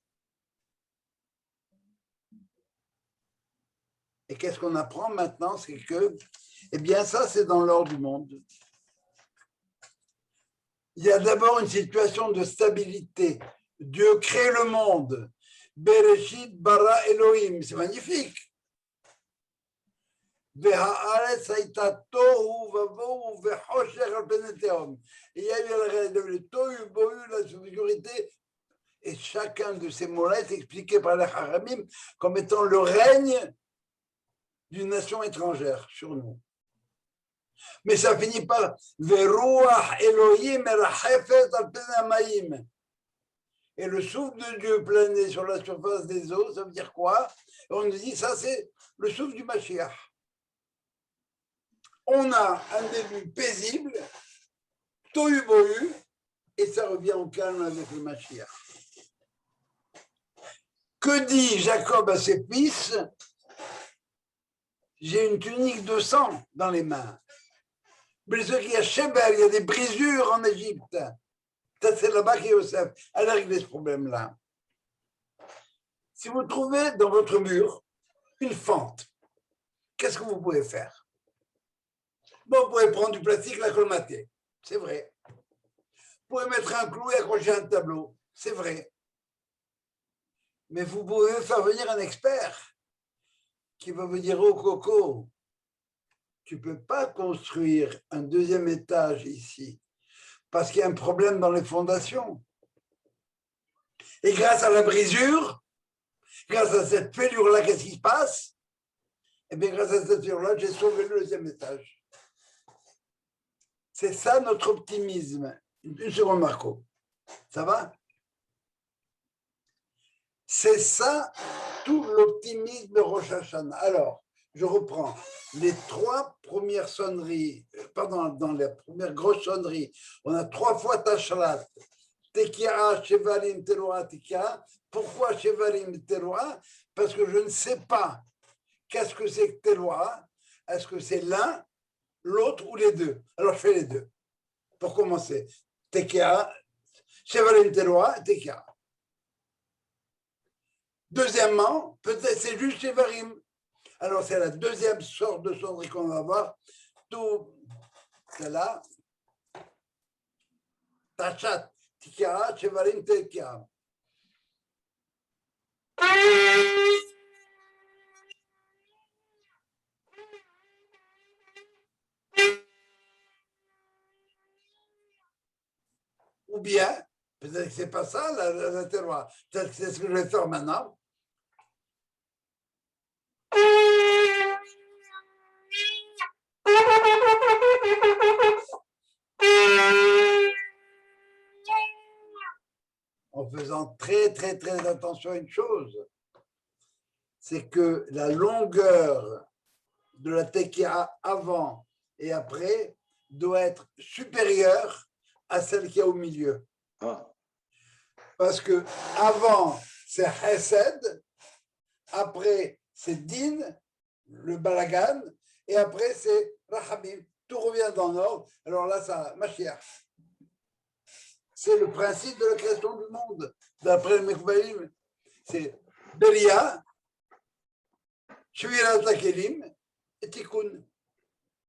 Et qu'est-ce qu'on apprend maintenant? C'est que, eh bien, ça, c'est dans l'ordre du monde. Il y a d'abord une situation de stabilité. Dieu crée le monde. Bereshit bara Elohim. C'est magnifique. Et il y a eu le tohu bohu, la sécurité. Et chacun de ces mots-là est expliqué par les Haramim comme étant le règne d'une nation étrangère sur nous. Mais ça finit par Veruach Elohim erachefet al pnei hamayim. Et le souffle de Dieu plané sur la surface des eaux, ça veut dire quoi? Et on nous dit ça, c'est le souffle du Mashiach. On a un début paisible, tohu bohu, et ça revient au calme avec le Mashiach. Que dit Jacob à ses fils? J'ai une tunique de sang dans les mains. Mais ce qu'il y a Sheber, il y a des brisures en Égypte. C'est là-bas qu'il y a Yosef. Elle a réglé ce problème-là. Si vous trouvez dans votre mur une fente, qu'est-ce que vous pouvez faire? Bon, vous pouvez prendre du plastique, la colmater. C'est vrai. Vous pouvez mettre un clou et accrocher un tableau. C'est vrai. Mais vous pouvez faire venir un expert qui va vous dire, oh Coco, tu ne peux pas construire un deuxième étage ici parce qu'il y a un problème dans les fondations. Et grâce à la brisure, grâce à cette fêlure-là, qu'est-ce qui se passe? Eh bien, grâce à cette fêlure-là, j'ai sauvé le deuxième étage. C'est ça notre optimisme. Une seconde, Marco. Ça va? C'est ça tout l'optimisme de Rosh Hashanah. Alors, je reprends les trois premières sonneries, pardon, dans les premières grosses sonneries, on a trois fois Tashrat, Tekiah, Shevarim, Teroa, Tekiah. Pourquoi Shevarim, Teroa? Parce que je ne sais pas qu'est-ce que c'est que Teroa. Est-ce que c'est l'un, l'autre ou les deux? Alors, je fais les deux. Pour commencer, Tekiah, Shevarim, Teroa, Tekiah. Deuxièmement, peut-être c'est juste Shevarim. Alors, c'est la deuxième sorte de sonnerie qu'on va voir. Tout, c'est là. Tachat, Tikara, Shevarim, Tekiah. Ou bien, peut-être que ce n'est pas ça, la terroir. Peut-être que c'est ce que je vais faire maintenant. En faisant très, très, très attention à une chose, c'est que la longueur de la tekiah avant et après doit être supérieure à celle qu'il y a au milieu. Ah. Parce que avant, c'est Chesed, après, c'est Din, le balagan, et après, c'est Rachamim. Tout revient dans l'ordre. Alors là, ça, Mashiach. C'est le principe de la création du monde, d'après le Mekbalim. C'est Beria, Shvirat Lakelim et Tikkun.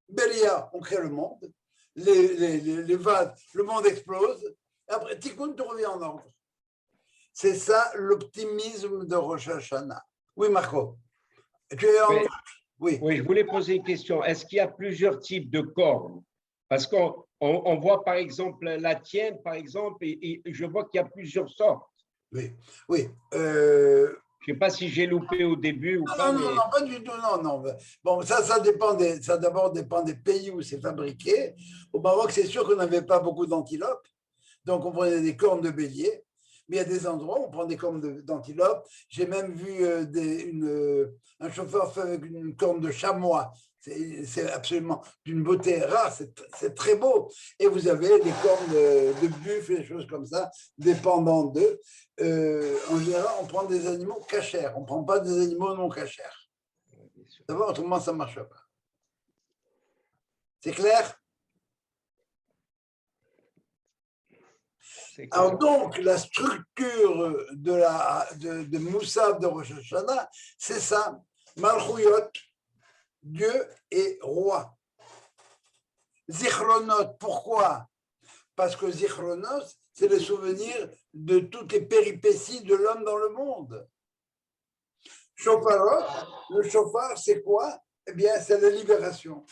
Beria, on crée le monde, les vases, le monde explose, et après Tikkun, tout revient en ordre. C'est ça l'optimisme de Rosh Hashanah. Oui, Marco. Oui, je voulais poser une question. Est-ce qu'il y a plusieurs types de cornes? Parce qu'on voit par exemple la tienne, par exemple, et je vois qu'il y a plusieurs sortes. Oui, oui. Je ne sais pas si j'ai loupé au début ou pas. Non, pas du tout, non. Bon, ça d'abord dépend des pays où c'est fabriqué. Au Maroc, c'est sûr qu'on n'avait pas beaucoup d'antilopes. Donc, on prenait des cornes de bélier, mais il y a des endroits où on prend des cornes d'antilope. J'ai même vu un chauffeur faire avec une corne de chamois. C'est absolument d'une beauté rare, c'est très beau. Et vous avez des cornes de buffle, des choses comme ça, dépendant d'eux. En général, on prend des animaux cachers, on ne prend pas des animaux non cachers. Ça va, autrement, ça ne marche pas. C'est clair? Alors donc, la structure de Moussaf de Rosh Hashanah, c'est ça, Malchuyot, Dieu et roi. Zichronot, pourquoi? Parce que Zichronos, c'est le souvenir de toutes les péripéties de l'homme dans le monde. Shofarot, le shofar, c'est quoi? Eh bien, c'est la libération.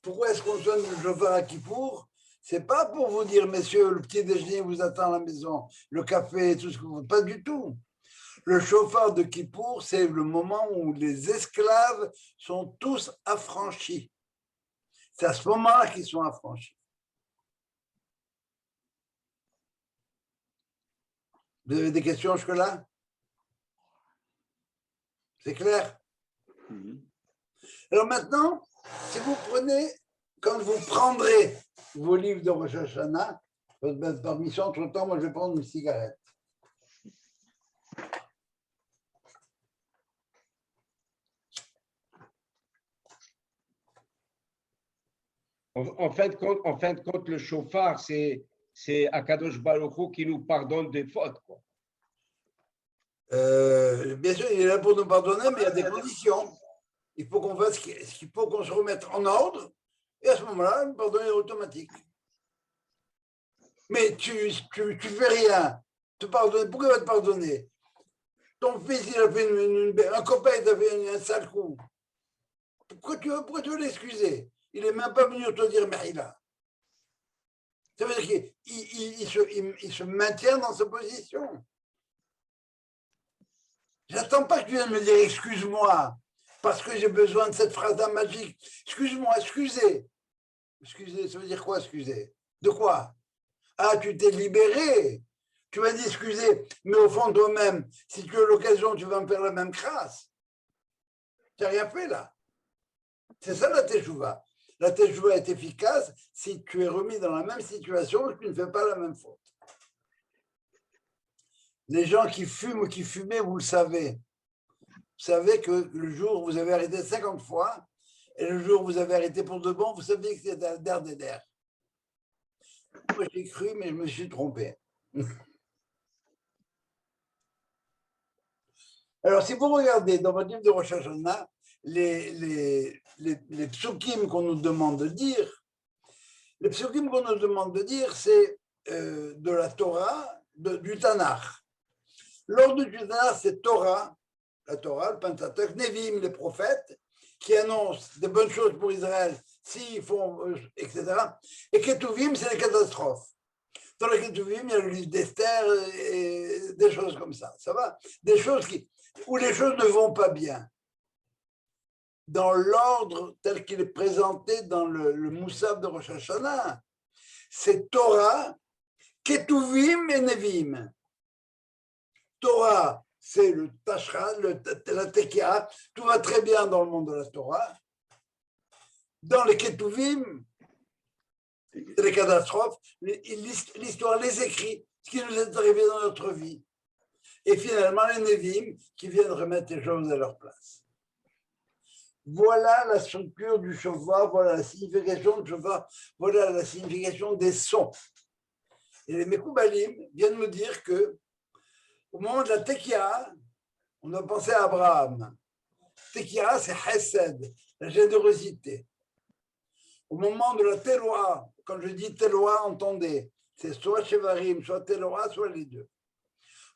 Pourquoi est-ce qu'on sonne le shofar à Kippour? C'est pas pour vous dire, messieurs, le petit déjeuner vous attend à la maison, le café, tout ce que vous voulez, pas du tout. Le shofar de Kippour, c'est le moment où les esclaves sont tous affranchis. C'est à ce moment-là qu'ils sont affranchis. Vous avez des questions jusque-là? C'est clair? Alors maintenant, si vous prenez, quand vous prendrez vos livres de Rosh Hashanah, votre permission, entre-temps, moi je vais prendre une cigarette. En fin de compte, le chauffard, c'est Akadosh Baruch Hu qui nous pardonne des fautes, quoi. Bien sûr, il est là pour nous pardonner, mais il y a des conditions. Il faut qu'on fasse qu'il faut qu'on se remette en ordre, et à ce moment-là, le pardon est automatique. Mais tu fais rien. Te pardonner, pourquoi il va te pardonner? Ton fils, il a fait un copain, il a fait un sale coup. Pourquoi tu veux l'excuser? Il n'est même pas venu te dire Mahila. Ça veut dire qu'il se maintient dans sa position. J'attends pas que tu viennes me dire excuse-moi, parce que j'ai besoin de cette phrase-là magique. Excuse-moi, excusez. Excusez, ça veut dire quoi, excusez? De quoi? Ah, tu t'es libéré. Tu m'as dit excusez, mais au fond, toi-même, si tu as l'occasion, tu vas me faire la même crasse. Tu n'as rien fait là. C'est ça la teshuva. La teshuva est efficace si tu es remis dans la même situation et que tu ne fais pas la même faute. Les gens qui fument ou qui fumaient, vous le savez. Vous savez que le jour où vous avez arrêté 50 fois et le jour où vous avez arrêté pour de bon, vous savez que c'était un der des der. Moi, j'ai cru, mais je me suis trompé. Alors, si vous regardez dans votre livre de Rosh Hashanah, les psukim qu'on nous demande de dire, les psukim qu'on nous demande de dire, c'est de la Torah, du Tanakh. L'ordre du Tanakh, c'est Torah, la Torah, le Pentateuch, Nevim, les prophètes, qui annoncent des bonnes choses pour Israël, s'ils font, etc. Et Ketuvim, c'est les catastrophes. Dans les Ketuvim, il y a le livre d'Esther et des choses comme ça. Ça va? Des choses où les choses ne vont pas bien. Dans l'ordre tel qu'il est présenté dans le Moussaf de Rosh Hashanah, c'est Torah, Ketuvim et Nevim. Torah, c'est le Tashra, la Tekia, tout va très bien dans le monde de la Torah. Dans les Ketuvim, c'est les catastrophes, l'histoire les écrit, ce qui nous est arrivé dans notre vie. Et finalement, les Nevim qui viennent remettre les choses à leur place. Voilà la structure du shofar, voilà la signification du shofar, voilà la signification des sons. Et les Mekoubalim viennent me dire que au moment de la Tekia, on a pensé à Abraham. Tekia, c'est Hesed, la générosité. Au moment de la Teloa, quand je dis Teloa, entendez, c'est soit Shevarim, soit Teloa, soit les deux.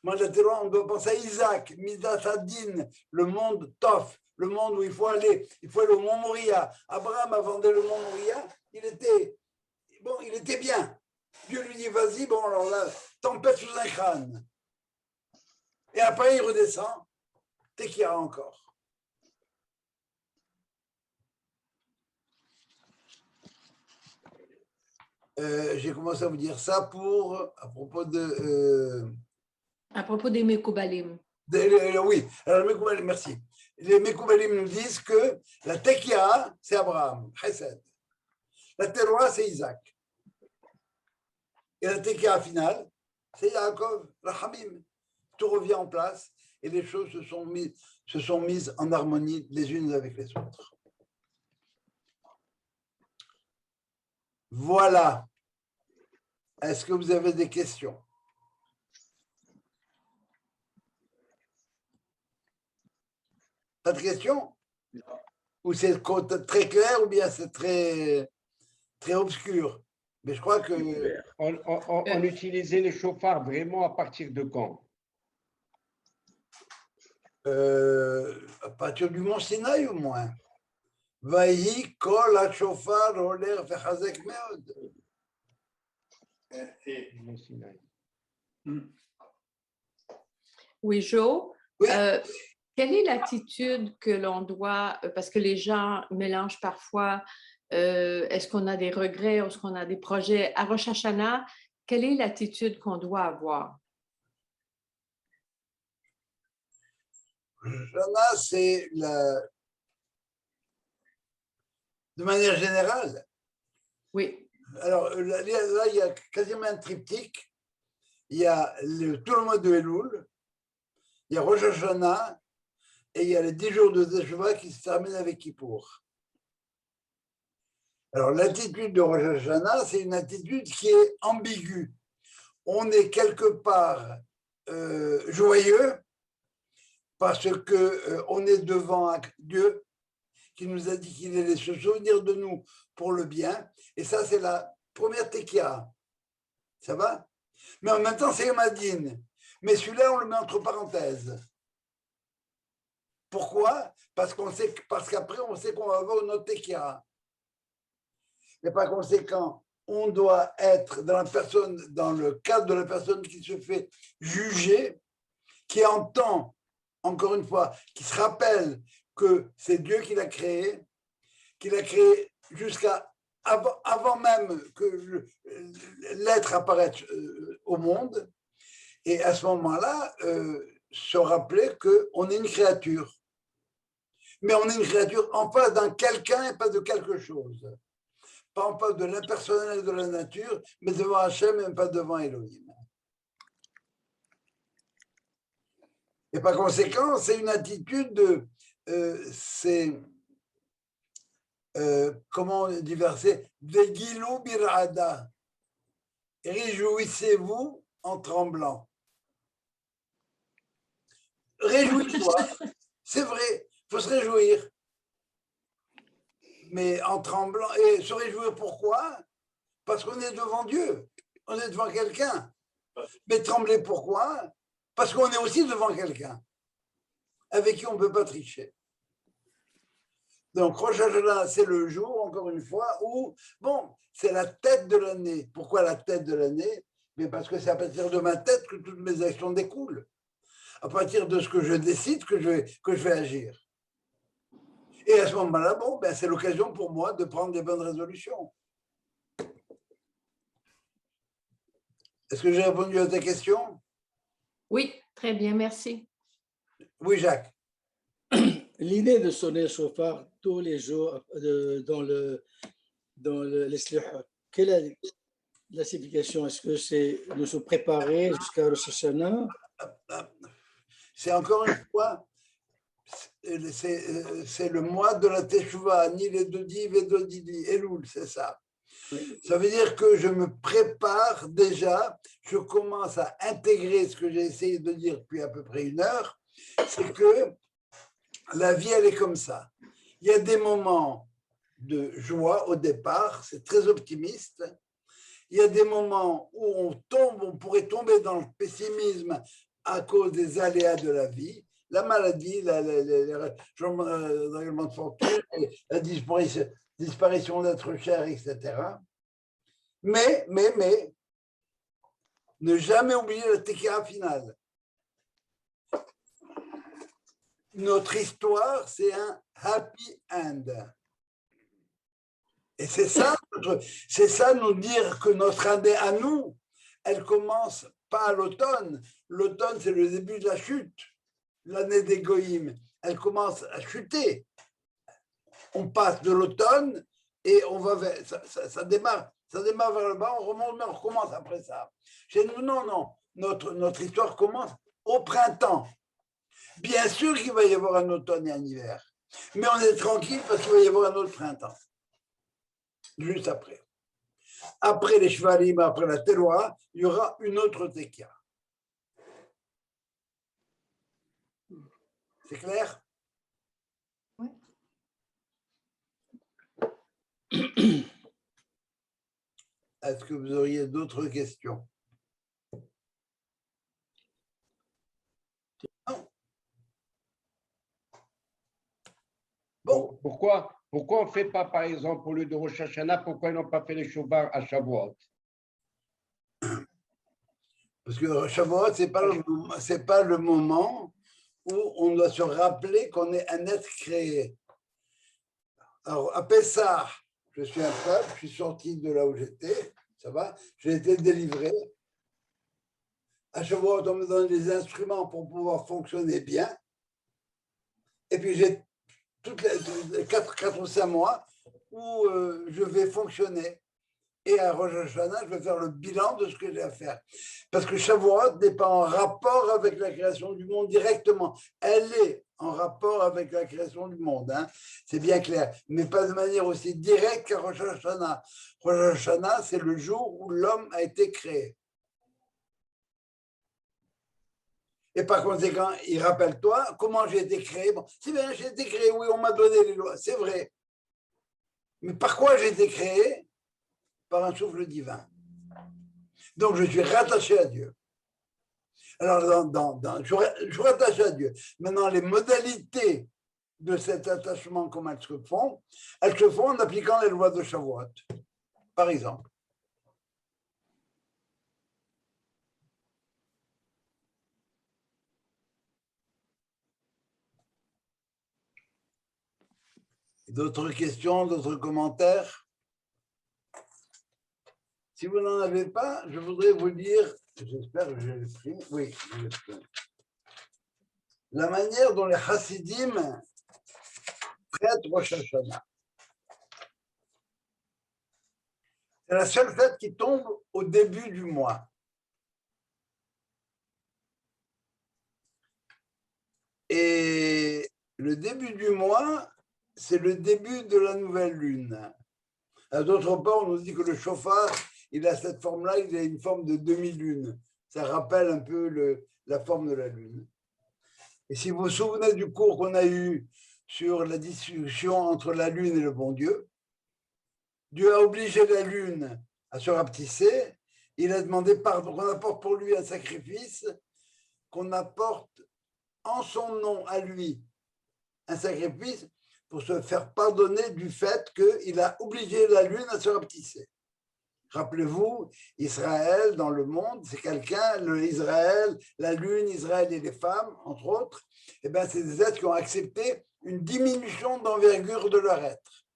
Au moment de la Teloa, on doit penser à Isaac, Midat Adin, le monde Toph, le monde où il faut aller au mont Moria. Abraham, avant d'aller au mont Moria, il était bien. Dieu lui dit, vas-y, bon, alors là, tempête sous un crâne. Et après, il redescend, dès qu'il y a encore. j'ai commencé à vous dire ça à propos À propos des Mekoubalim. oui, alors les Mekoubalim, merci. Les Mekoubalim nous disent que la Tekia, c'est Abraham, Chesed. La Teroua, c'est Isaac. Et la Tekia finale, c'est Yaakov, Rahamim. Tout revient en place et les choses se sont mises en harmonie les unes avec les autres. Voilà. Est-ce que vous avez des questions? Pas de questions? Ou c'est très clair ou bien c'est très, très obscur? Mais je crois que… On utilisait les chauffards vraiment à partir de quand? à partir du Mont Sinaï au moins. Vaï kol ha-shofar oler vechazek meod. Oui, Jo. Oui. Quelle est l'attitude que l'on doit, parce que les gens mélangent parfois, est-ce qu'on a des regrets, est-ce qu'on a des projets à Rosh Hashanah, quelle est l'attitude qu'on doit avoir? Hashanah, c'est de manière générale. Oui. Alors là, il y a quasiment un triptyque. Il y a tout le mois de Elul, il y a Rosh Hashanah et il y a les 10 jours de Teshuvah qui se terminent avec Kippour. Alors l'attitude de Rosh Hashanah, c'est une attitude qui est ambiguë. On est quelque part joyeux parce qu'on est devant Dieu qui nous a dit qu'il allait se souvenir de nous pour le bien. Et ça, c'est la première tekia. Ça va? Mais en même temps, c'est Yomadin. Mais celui-là, on le met entre parenthèses. Pourquoi? Parce qu'après, on sait qu'on va avoir une autre tekia. Et par conséquent, on doit être dans le cadre de la personne qui se fait juger, qui entend, encore une fois, qui se rappelle que c'est Dieu qui l'a créé jusqu'à avant même que l'être apparaisse au monde. Et à ce moment-là, se rappeler qu'on est une créature. Mais on est une créature en face d'un quelqu'un et pas de quelque chose. Pas en face de l'impersonnel de la nature, mais devant Hachem et pas devant Elohim. Et par conséquent, c'est une attitude comment on dit verset, Vegilou birada. Réjouissez-vous en tremblant. Réjouis-toi, c'est vrai, il faut se réjouir. Mais en tremblant, et se réjouir pourquoi? Parce qu'on est devant Dieu, on est devant quelqu'un. Mais trembler pourquoi? Parce qu'on est aussi devant quelqu'un avec qui on ne peut pas tricher. Donc, Rosh Hashanah, c'est le jour, encore une fois, où, bon, c'est la tête de l'année. Pourquoi la tête de l'année? Mais parce que c'est à partir de ma tête que toutes mes actions découlent. À partir de ce que je décide que je vais agir. Et à ce moment-là, bon, ben, c'est l'occasion pour moi de prendre des bonnes résolutions. Est-ce que j'ai répondu à ta question? Oui, très bien, merci. Oui, Jacques. L'idée de sonner le chauffard tous les jours dans les slihout, quelle est la signification? Est-ce que c'est de se préparer jusqu'à Rosh Hashanah? C'est encore une fois, c'est le mois de la Teshuvah, ni les Dodiv et Dodidi, Elul, c'est ça. Ça veut dire que je me prépare déjà, je commence à intégrer ce que j'ai essayé de dire depuis à peu près 1 heure, c'est que la vie, elle est comme ça. Il y a des moments de joie au départ, c'est très optimiste. Il y a des moments où on pourrait tomber dans le pessimisme à cause des aléas de la vie, la maladie, les règlements de fortune, la disparition d'êtres chers, etc. Mais, ne jamais oublier la tekia finale. Notre histoire, c'est un happy end. Et c'est ça nous dire que notre année à nous, elle commence pas à l'automne. L'automne, c'est le début de la chute. L'année des Goïm, elle commence à chuter. On passe de l'automne et on va vers, ça démarre vers le bas, on remonte, mais on recommence après ça. Chez nous, non. Notre histoire commence au printemps. Bien sûr qu'il va y avoir un automne et un hiver, mais on est tranquille parce qu'il va y avoir un autre printemps. Juste après. Après les Shvarim, après la Teloa, il y aura une autre Tekia. C'est clair? Oui. Est-ce que vous auriez d'autres questions? Non. Bon. Pourquoi on ne fait pas, par exemple, au lieu de Rosh Hashanah, pourquoi ils n'ont pas fait les Shobar à Shavuot? Parce que Shavuot, ce n'est pas le moment où on doit se rappeler qu'on est un être créé. Alors, à Pessah, je suis un peuple, je suis sorti de là où j'étais, ça va, j'ai été délivré. À Shavuot, on me donne des instruments pour pouvoir fonctionner bien. Et puis, j'ai toutes les 4 ou 5 mois où je vais fonctionner. Et à Rosh Hashanah, je vais faire le bilan de ce que j'ai à faire. Parce que Shavuot n'est pas en rapport avec la création du monde directement. Elle est en rapport avec la création du monde, hein. C'est bien clair. Mais pas de manière aussi directe qu'à Rosh Hashanah. Rosh Hashanah, c'est le jour où l'homme a été créé. Et par conséquent, il rappelle-toi comment j'ai été créé. Bon, c'est bien, j'ai été créé, oui, on m'a donné les lois, c'est vrai. Mais par quoi j'ai été créé? Par un souffle divin. Donc, je suis rattaché à Dieu. Alors, je suis rattaché à Dieu. Maintenant, les modalités de cet attachement, comment elles se font en appliquant les lois de Shavuot, par exemple. D'autres questions, d'autres commentaires? Si vous n'en avez pas, je voudrais vous dire, j'espère que j'ai le pris, oui, j'ai le pris. La manière dont les Hasidim traitent Rosh Hashanah. C'est la seule fête qui tombe au début du mois. Et le début du mois, c'est le début de la nouvelle lune. D'autre part, on nous dit que le chauffard, il a cette forme-là, il a une forme de demi-lune. Ça rappelle un peu la forme de la lune. Et si vous vous souvenez du cours qu'on a eu sur la discussion entre la lune et le bon Dieu, Dieu a obligé la lune à se rapetisser. Il a demandé pardon, qu'on apporte pour lui un sacrifice, qu'on apporte en son nom à lui un sacrifice pour se faire pardonner du fait qu'il a obligé la lune à se rapetisser. Rappelez-vous, Israël dans le monde, c'est quelqu'un, Israël, la lune, Israël et les femmes, entre autres, eh bien, c'est des êtres qui ont accepté une diminution d'envergure de leur être.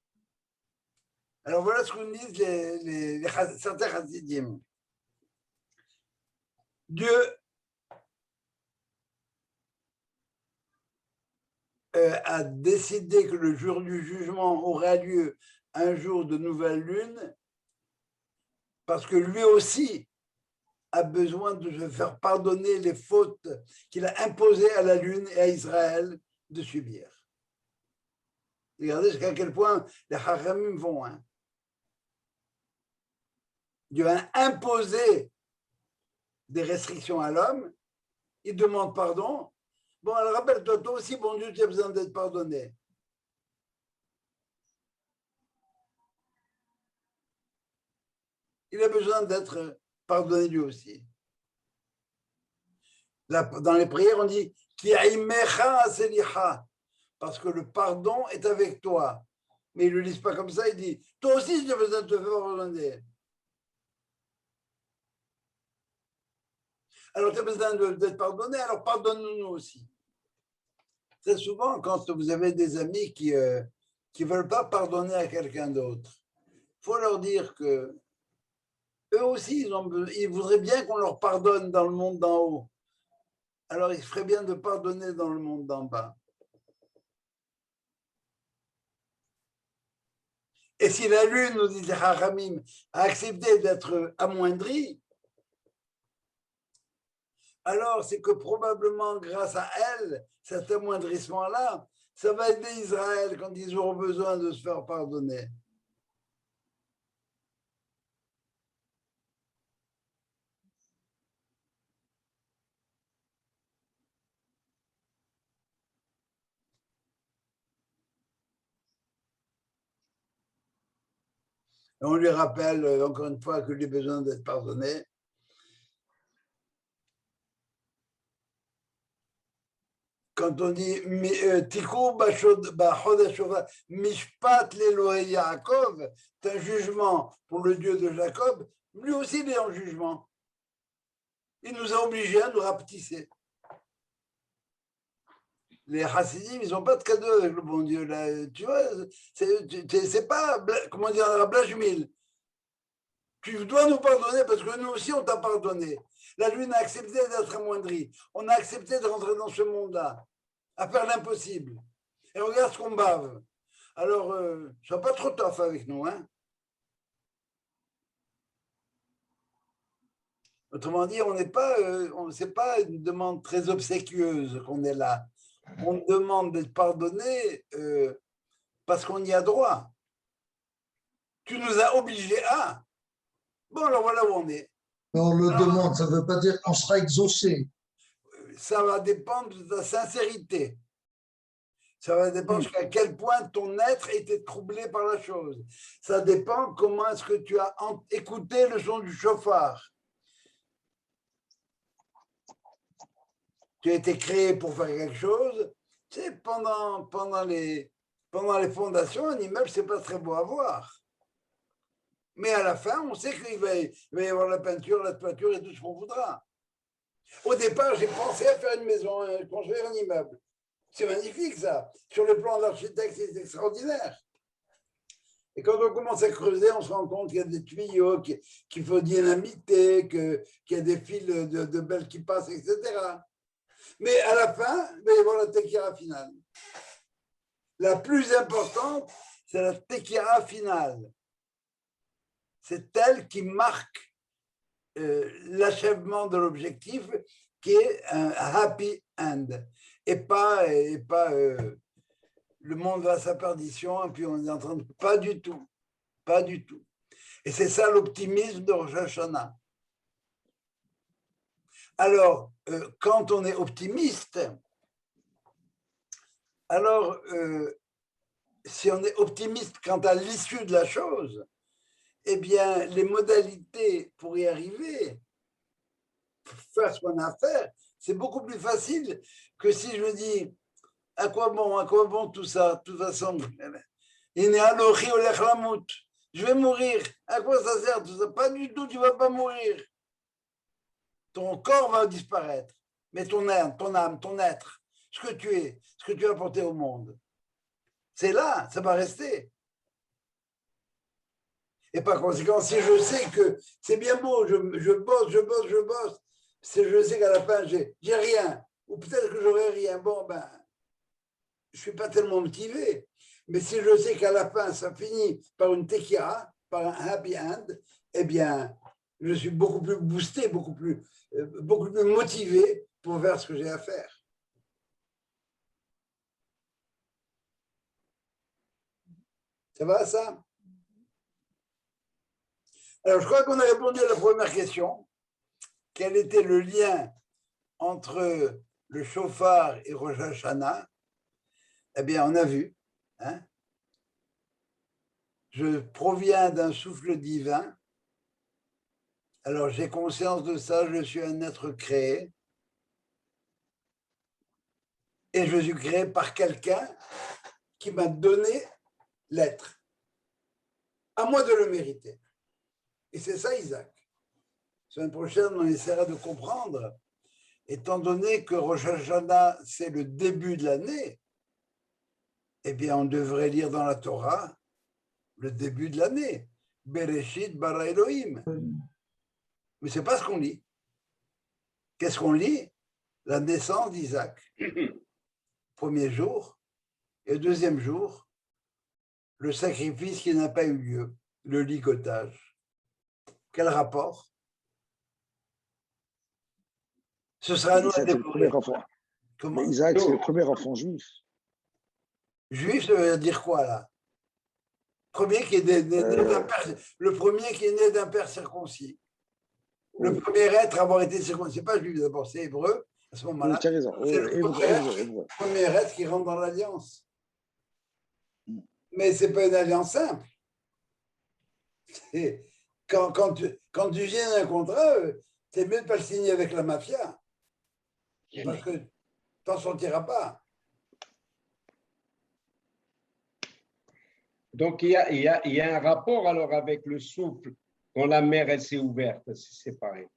Alors voilà ce que nous disent certains chassidim. Dieu a décidé que le jour du jugement aura lieu un jour de nouvelle lune, parce que lui aussi a besoin de se faire pardonner les fautes qu'il a imposées à la lune et à Israël de subir. Regardez jusqu'à quel point les Haramim vont. Hein. Dieu a imposé des restrictions à l'homme, il demande pardon. Bon, alors rappelle-toi, toi aussi, bon Dieu, tu as besoin d'être pardonné. Il a besoin d'être pardonné lui aussi. Là, dans les prières, on dit parce que le pardon est avec toi. Mais ils ne le lisent pas comme ça, il dit toi aussi, tu as besoin de te faire pardonner. Alors, tu as besoin d'être pardonné, alors pardonne-nous aussi. Très souvent, quand vous avez des amis qui ne veulent pas pardonner à quelqu'un d'autre, faut leur dire que eux aussi, ils voudraient bien qu'on leur pardonne dans le monde d'en haut. Alors, il ferait bien de pardonner dans le monde d'en bas. Et si la lune, nous dit les Chachamim, a accepté d'être amoindrie, alors c'est que probablement grâce à elle, cet amoindrissement-là, ça va aider Israël quand ils auront besoin de se faire pardonner. Et on lui rappelle encore une fois qu'il a besoin d'être pardonné. Quand on dit Tikou Bachod Mishpat l'Elohé Yaakov, c'est un jugement pour le Dieu de Jacob, lui aussi il est en jugement. Il nous a obligés à nous rapetisser. Les Hassidim, ils n'ont pas de cadeau avec le bon Dieu. Là. Tu vois, c'est pas, comment dire, un blajumil. Tu dois nous pardonner parce que nous aussi, on t'a pardonné. La lune a accepté d'être amoindrie. On a accepté de rentrer dans ce monde-là, à faire l'impossible. Et regarde ce qu'on bave. Alors, sois pas trop tough avec nous. Hein. Autrement dit, c'est pas une demande très obséquieuse qu'on est là. On demande d'être pardonné parce qu'on y a droit. Tu nous as obligés à. Bon, alors voilà où on est. On le demande, ça ne veut pas dire qu'on sera exaucé. Ça va dépendre de ta sincérité. Ça va dépendre jusqu'à quel point ton être était troublé par la chose. Ça dépend comment est-ce que tu as écouté le son du chauffard. Tu as été créé pour faire quelque chose. Tu sais, pendant les fondations, un immeuble, ce n'est pas très beau à voir. Mais à la fin, on sait qu'il va y avoir la peinture, la toiture et tout ce qu'on voudra. Au départ, j'ai pensé à faire une maison, construire un immeuble. C'est magnifique, ça. Sur le plan d'architecte, c'est extraordinaire. Et quand on commence à creuser, on se rend compte qu'il y a des tuyaux, qu'il faut dynamiter, qu'il y a des fils de belles qui passent, etc. Mais à la fin, il va y avoir la tekira finale. La plus importante, c'est la tekira finale. C'est elle qui marque l'achèvement de l'objectif, qui est un happy end, et pas le monde va à sa perdition, et puis on est en train de... Pas du tout. Pas du tout. Et c'est ça l'optimisme de Rosh Hashanah. Alors, quand on est optimiste, alors, si on est optimiste quant à l'issue de la chose, eh bien, les modalités pour y arriver, pour faire ce qu'on a à faire, c'est beaucoup plus facile que si je me dis à quoi bon tout ça, de toute façon, je vais mourir, à quoi ça sert tout ça? Pas du tout, tu ne vas pas mourir. Ton corps va disparaître, mais ton âme, ton être, ce que tu es, ce que tu as apporté au monde, c'est là, ça va rester. Et par conséquent, si je sais que c'est bien beau, je bosse, si je sais qu'à la fin, j'ai rien, ou peut-être que j'aurai rien, bon, ben, je ne suis pas tellement motivé. Mais si je sais qu'à la fin, ça finit par une tekira, par un happy end, eh bien, je suis beaucoup plus boosté, beaucoup plus motivé pour faire ce que j'ai à faire. Ça va, ça? Alors, je crois qu'on a répondu à la première question. Quel était le lien entre le chauffard et Rosh Hashanah? Eh bien, on a vu. Hein? Je proviens d'un souffle divin. Alors, j'ai conscience de ça, je suis un être créé. Et je suis créé par quelqu'un qui m'a donné l'être. À moi de le mériter. Et c'est ça, Isaac. La semaine prochaine, on essaiera de comprendre, étant donné que Rosh Hashanah, c'est le début de l'année, eh bien, on devrait lire dans la Torah le début de l'année. Bereshit bara Elohim. Mais ce n'est pas ce qu'on lit. Qu'est-ce qu'on lit? La naissance d'Isaac. Premier jour. Et deuxième jour, le sacrifice qui n'a pas eu lieu, le ligotage. Quel rapport? Ce sera à nous à découvrir. Comment? Mais Isaac, c'est le premier enfant juif. Juif, ça veut dire quoi là? Premier qui est le premier qui est né d'un père circoncis. Le premier être à avoir été circoncis, c'est pas juif d'abord, c'est hébreu. À ce moment-là, tu as raison. C'est le premier être qui rentre dans l'alliance. Mais ce n'est pas une alliance simple. Quand tu signes un contrat, c'est mieux de ne pas le signer avec la mafia. Parce que tu n'en sortiras pas. Donc, il y a un rapport alors avec le souffle quand la mer elle s'est ouverte, c'est séparé.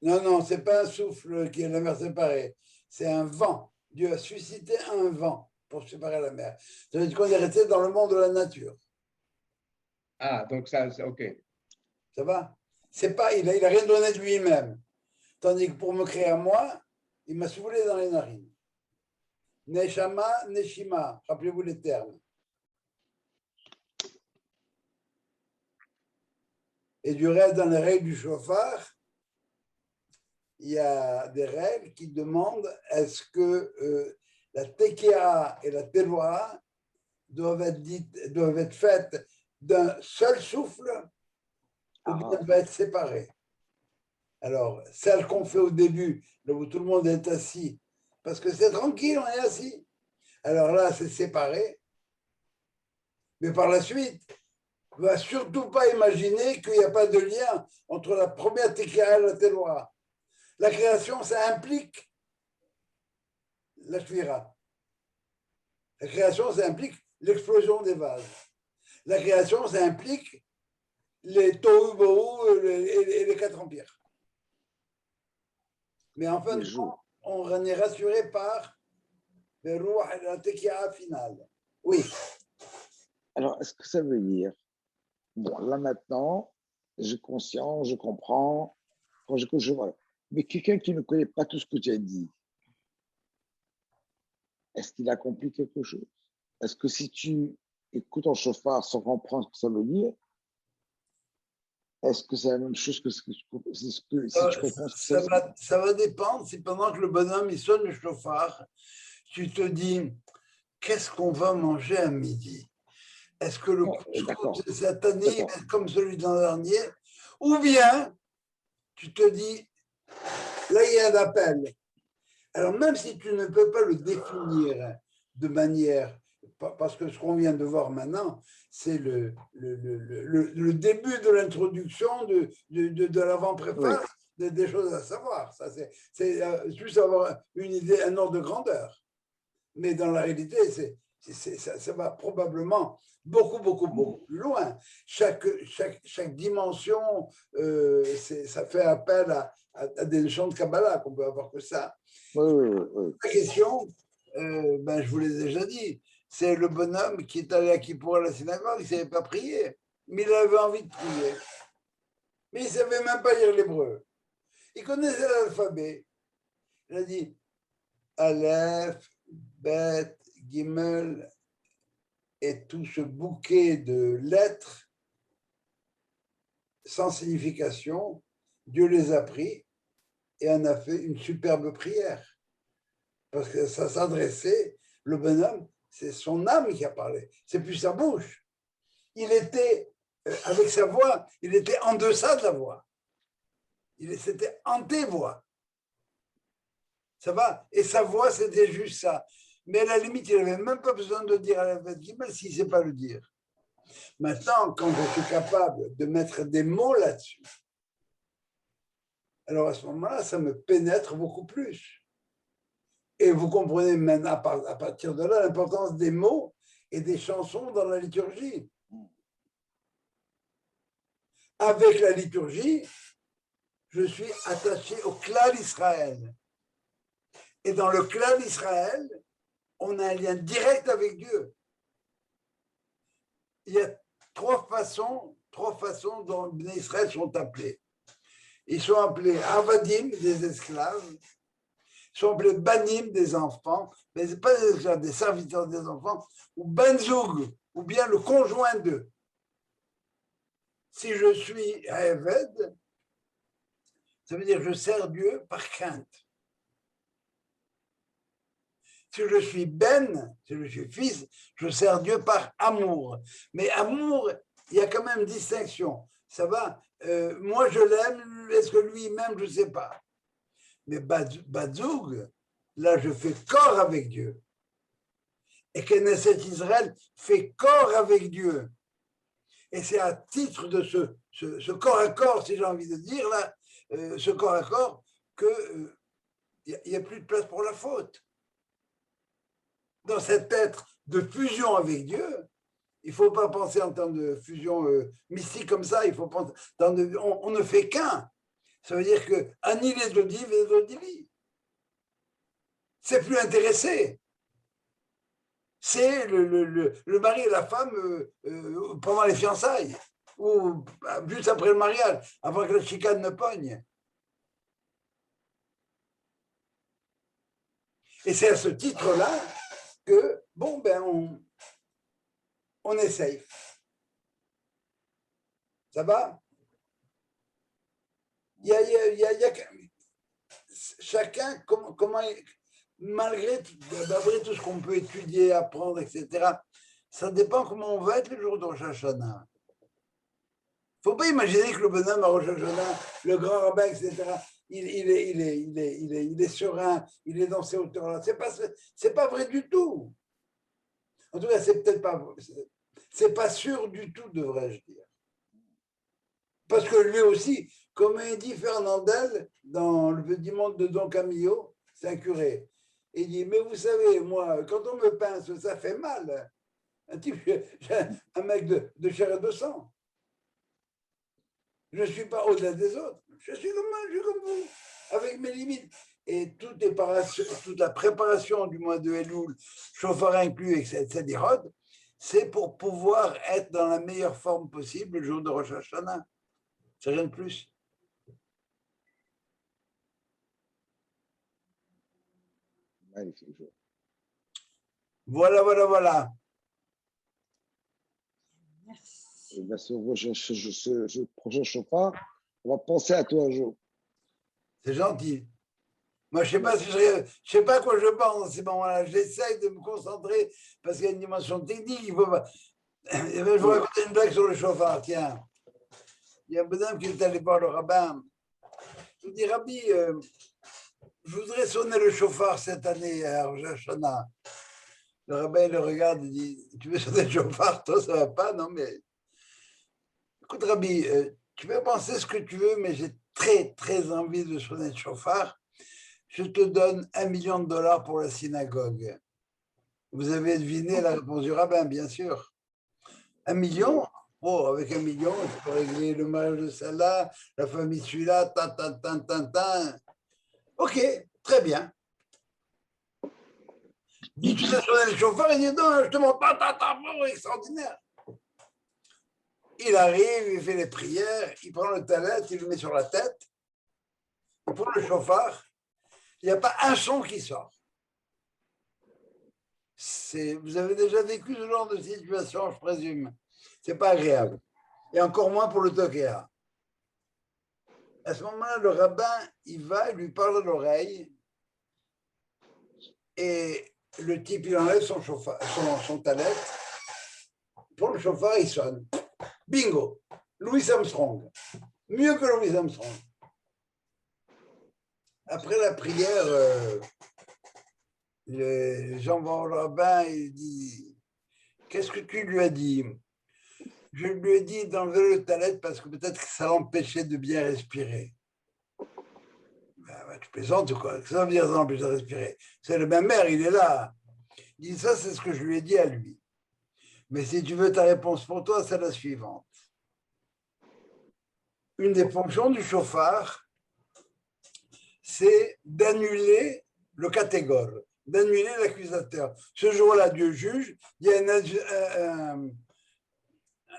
Non, ce n'est pas un souffle qui est la mer séparée. C'est un vent. Dieu a suscité un vent pour séparer la mer. Ça veut dire qu'on est resté dans le monde de la nature. Ah, donc ça, ok. Ça va? C'est pas, il a rien donné de lui-même. Tandis que pour me créer à moi, il m'a soufflé dans les narines. Neshama, Neshima. Rappelez-vous les termes. Et du reste, dans les règles du chauffard, il y a des règles qui demandent est-ce que la tekia et la teloa doivent être faites d'un seul souffle ou bien doivent être séparées. Alors, celle qu'on fait au début, là où tout le monde est assis, parce que c'est tranquille, on est assis. Alors là, c'est séparé. Mais par la suite, ne va surtout pas imaginer qu'il n'y a pas de lien entre la première tekia et la teloa. La création, ça implique la shvira. La création, ça implique l'explosion des vases. La création, ça implique les tohu bohu et les 4 empires. Mais en fin de compte, on est rassuré par le ruach et la tekia finale. Oui. Alors, est-ce que ça veut dire, bon, là maintenant, j'ai conscience, je comprends, voilà. Mais quelqu'un qui ne connaît pas tout ce que tu as dit, est-ce qu'il accomplit quelque chose? Est-ce que si tu écoutes en chauffard sans comprendre ce que ça veut dire, est-ce que c'est la même chose que si tu comprends ce que ça veut dire? Ça va dépendre si pendant que le bonhomme il sonne le chauffard, tu te dis qu'est-ce qu'on va manger à midi? Est-ce que le couscous c'est satané comme celui de l'an dernier? Ou bien tu te dis là, il y a un appel. Alors, même si tu ne peux pas le définir de manière, parce que ce qu'on vient de voir maintenant, c'est le début de l'introduction de l'avant-préface, des choses à savoir. C'est juste avoir une idée, un ordre de grandeur. Mais dans la réalité, ça va probablement beaucoup plus loin. Chaque dimension, ça fait appel à des notions de Kabbalah qu'on peut avoir que ça. La question, je vous l'ai déjà dit, c'est le bonhomme qui est allé à Kippour à la synagogue, il ne savait pas prier, mais il avait envie de prier. Mais il ne savait même pas lire l'hébreu. Il connaissait l'alphabet. Il a dit Aleph, Bet, Gimel, et tout ce bouquet de lettres sans signification, Dieu les a pris et en a fait une superbe prière. Parce que ça s'adressait, le bonhomme, c'est son âme qui a parlé, c'est plus sa bouche. Il était, avec sa voix, il était en deçà de la voix. C'était anté-voix. Ça va? Et sa voix, c'était juste ça. Mais à la limite, il n'avait même pas besoin de dire à la bête Gimel s'il ne sait pas le dire. Maintenant, quand je suis capable de mettre des mots là-dessus, alors à ce moment-là, ça me pénètre beaucoup plus. Et vous comprenez maintenant à partir de là l'importance des mots et des chansons dans la liturgie. Avec la liturgie, je suis attaché au clan d'Israël. Et dans le clan d'Israël, on a un lien direct avec Dieu. Il y a trois façons dont les Israël sont appelés. Ils sont appelés Avadim, des esclaves, ils sont appelés Banim, des enfants, mais ce n'est pas des esclaves, des serviteurs des enfants, ou Benzoug, ou bien le conjoint d'eux. Si je suis Eved, ça veut dire que je sers Dieu par crainte. Si je suis Ben, si je suis fils, je sers Dieu par amour. Mais amour, il y a quand même une distinction. Ça va, moi je l'aime, est-ce que lui m'aime, je ne sais pas. Mais Badzoug, là je fais corps avec Dieu. Et Knesset Israël fait corps avec Dieu. Et c'est à titre de ce corps à corps, si j'ai envie de dire, là, ce corps à corps, qu'il n'y a plus de place pour la faute. Dans cet être de fusion avec Dieu, il ne faut pas penser en termes de fusion mystique comme ça, il faut penser on ne fait qu'un. Ça veut dire que Ani les Dodiv et les Dodivi. C'est plus intéressé. C'est le mari et la femme pendant les fiançailles, ou juste après le mariage, avant que la chicane ne pogne. Et c'est à ce titre-là que, bon, ben, on essaye. Ça va? Il y a chacun, comment malgré tout ce qu'on peut étudier, apprendre, etc., ça dépend comment on va être le jour de Rosh Hashanah. Il ne faut pas imaginer que le bonhomme à Rosh Hashanah, le grand rabbin, etc., il est serein, il est dans ces hauteurs-là. C'est pas vrai du tout. En tout cas, c'est pas sûr du tout, devrais-je dire. Parce que lui aussi, comme il dit Fernandel dans Le Petit Monde de Don Camillo, c'est un curé, il dit, mais vous savez, moi, quand on me pince, ça fait mal. Un mec de chair et de sang. Je ne suis pas au-delà des autres. Je suis comme vous, avec mes limites. Et toute la préparation du mois de Elul, chauffard inclus, etc., c'est pour pouvoir être dans la meilleure forme possible le jour de Rosh Hashanah. C'est rien de plus. Magnifique. Voilà. Merci. Merci. Ce prochain chauffard, on va penser à toi un jour. C'est gentil. Moi, je ne sais pas à quoi je pense en ces moments-là. J'essaye de me concentrer parce qu'il y a une dimension technique. Je vais vous raconter une blague sur le chauffard. Tiens, il y a un bonhomme qui est allé voir le rabbin. Je lui dis, Rabbi, je voudrais sonner le chauffard cette année à Rosh Hashanah. Le rabbin le regarde et dit, tu veux sonner le chauffard? Toi, ça ne va pas? Non, mais écoute, Rabbi, tu peux penser ce que tu veux, mais j'ai très, très envie de sonner le chauffard. Je te donne $1 million pour la synagogue. Vous avez deviné la réponse du rabbin, bien sûr. 1 million? Oh, avec 1 million, tu peux régler le mariage de celle-là, la famille de celui-là, Ok, très bien. Dis, tu sais sonner le chauffard? Il dit, non, je te montre pas, extraordinaire. Il arrive, il fait les prières, il prend le talet, il le met sur la tête, il prend le chauffard, il n'y a pas un son qui sort. Vous avez déjà vécu ce genre de situation, je présume. Ce n'est pas agréable. Et encore moins pour le tokéa. À ce moment-là, le rabbin, il lui parle à l'oreille et le type, il enlève son talet. Pour le chauffard, il sonne. Bingo! Louis Armstrong. Mieux que Louis Armstrong. Après la prière, les gens vont au rabbin et dit, qu'est-ce que tu lui as dit? Je lui ai dit d'enlever le talet parce que peut-être que ça l'empêchait de bien respirer. Tu plaisantes ou quoi? Ça veut dire ça l'empêche de respirer. C'est le même maire, il est là. Il dit ça, c'est ce que je lui ai dit à lui. Mais si tu veux ta réponse pour toi, c'est la suivante. Une des fonctions du chauffard, c'est d'annuler le catégore, d'annuler l'accusateur. Ce jour-là, Dieu juge, il y a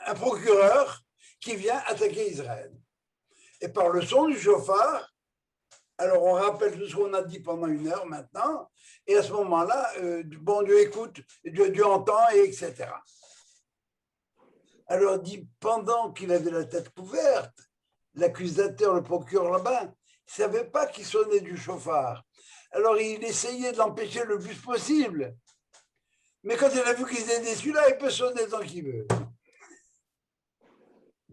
un un procureur qui vient attaquer Israël. Et par le son du chauffard, alors on rappelle tout ce qu'on a dit pendant 1 heure maintenant, et à ce moment-là, bon Dieu écoute, Dieu entend, et etc. Alors dit, pendant qu'il avait la tête couverte, l'accusateur, le procureur là-bas, ne savait pas qu'il sonnait du chauffard. Alors il essayait de l'empêcher le plus possible. Mais quand il a vu qu'il était déçu, là, il peut sonner tant qu'il veut.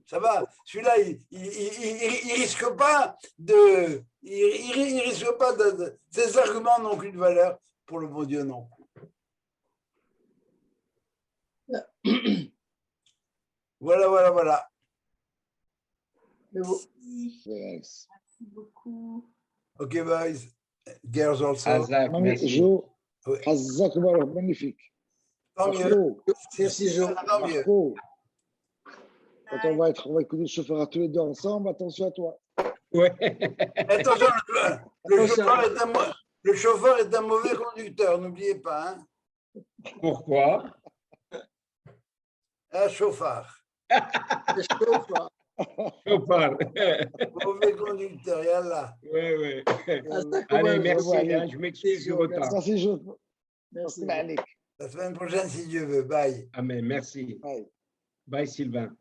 Ça va, celui-là, il risque pas de... Il risque pas de... Ses arguments n'ont qu'une valeur pour le bon Dieu, non. Voilà. Yes. Merci beaucoup. OK, boys. Girls also. Azak, merci. Jo, Oui. Azak Baruch, magnifique. Tant mieux. Marco, Merci, Jo. Tant mieux. Marco, quand on va écouter le chauffeur à tous les deux ensemble, attention à toi. Ouais. Attention, le chauffeur est un mauvais conducteur, n'oubliez pas. Hein. Pourquoi? Un chauffard. Chauffard. Mauvais conducteur, yallah. Oui. Azak, Allez, ouais, merci. allez. Hein, je m'excuse du retard. Merci, Jo. Merci. La semaine prochaine, si Dieu veut. Bye. Amen. Merci. Bye. Bye, Sylvain.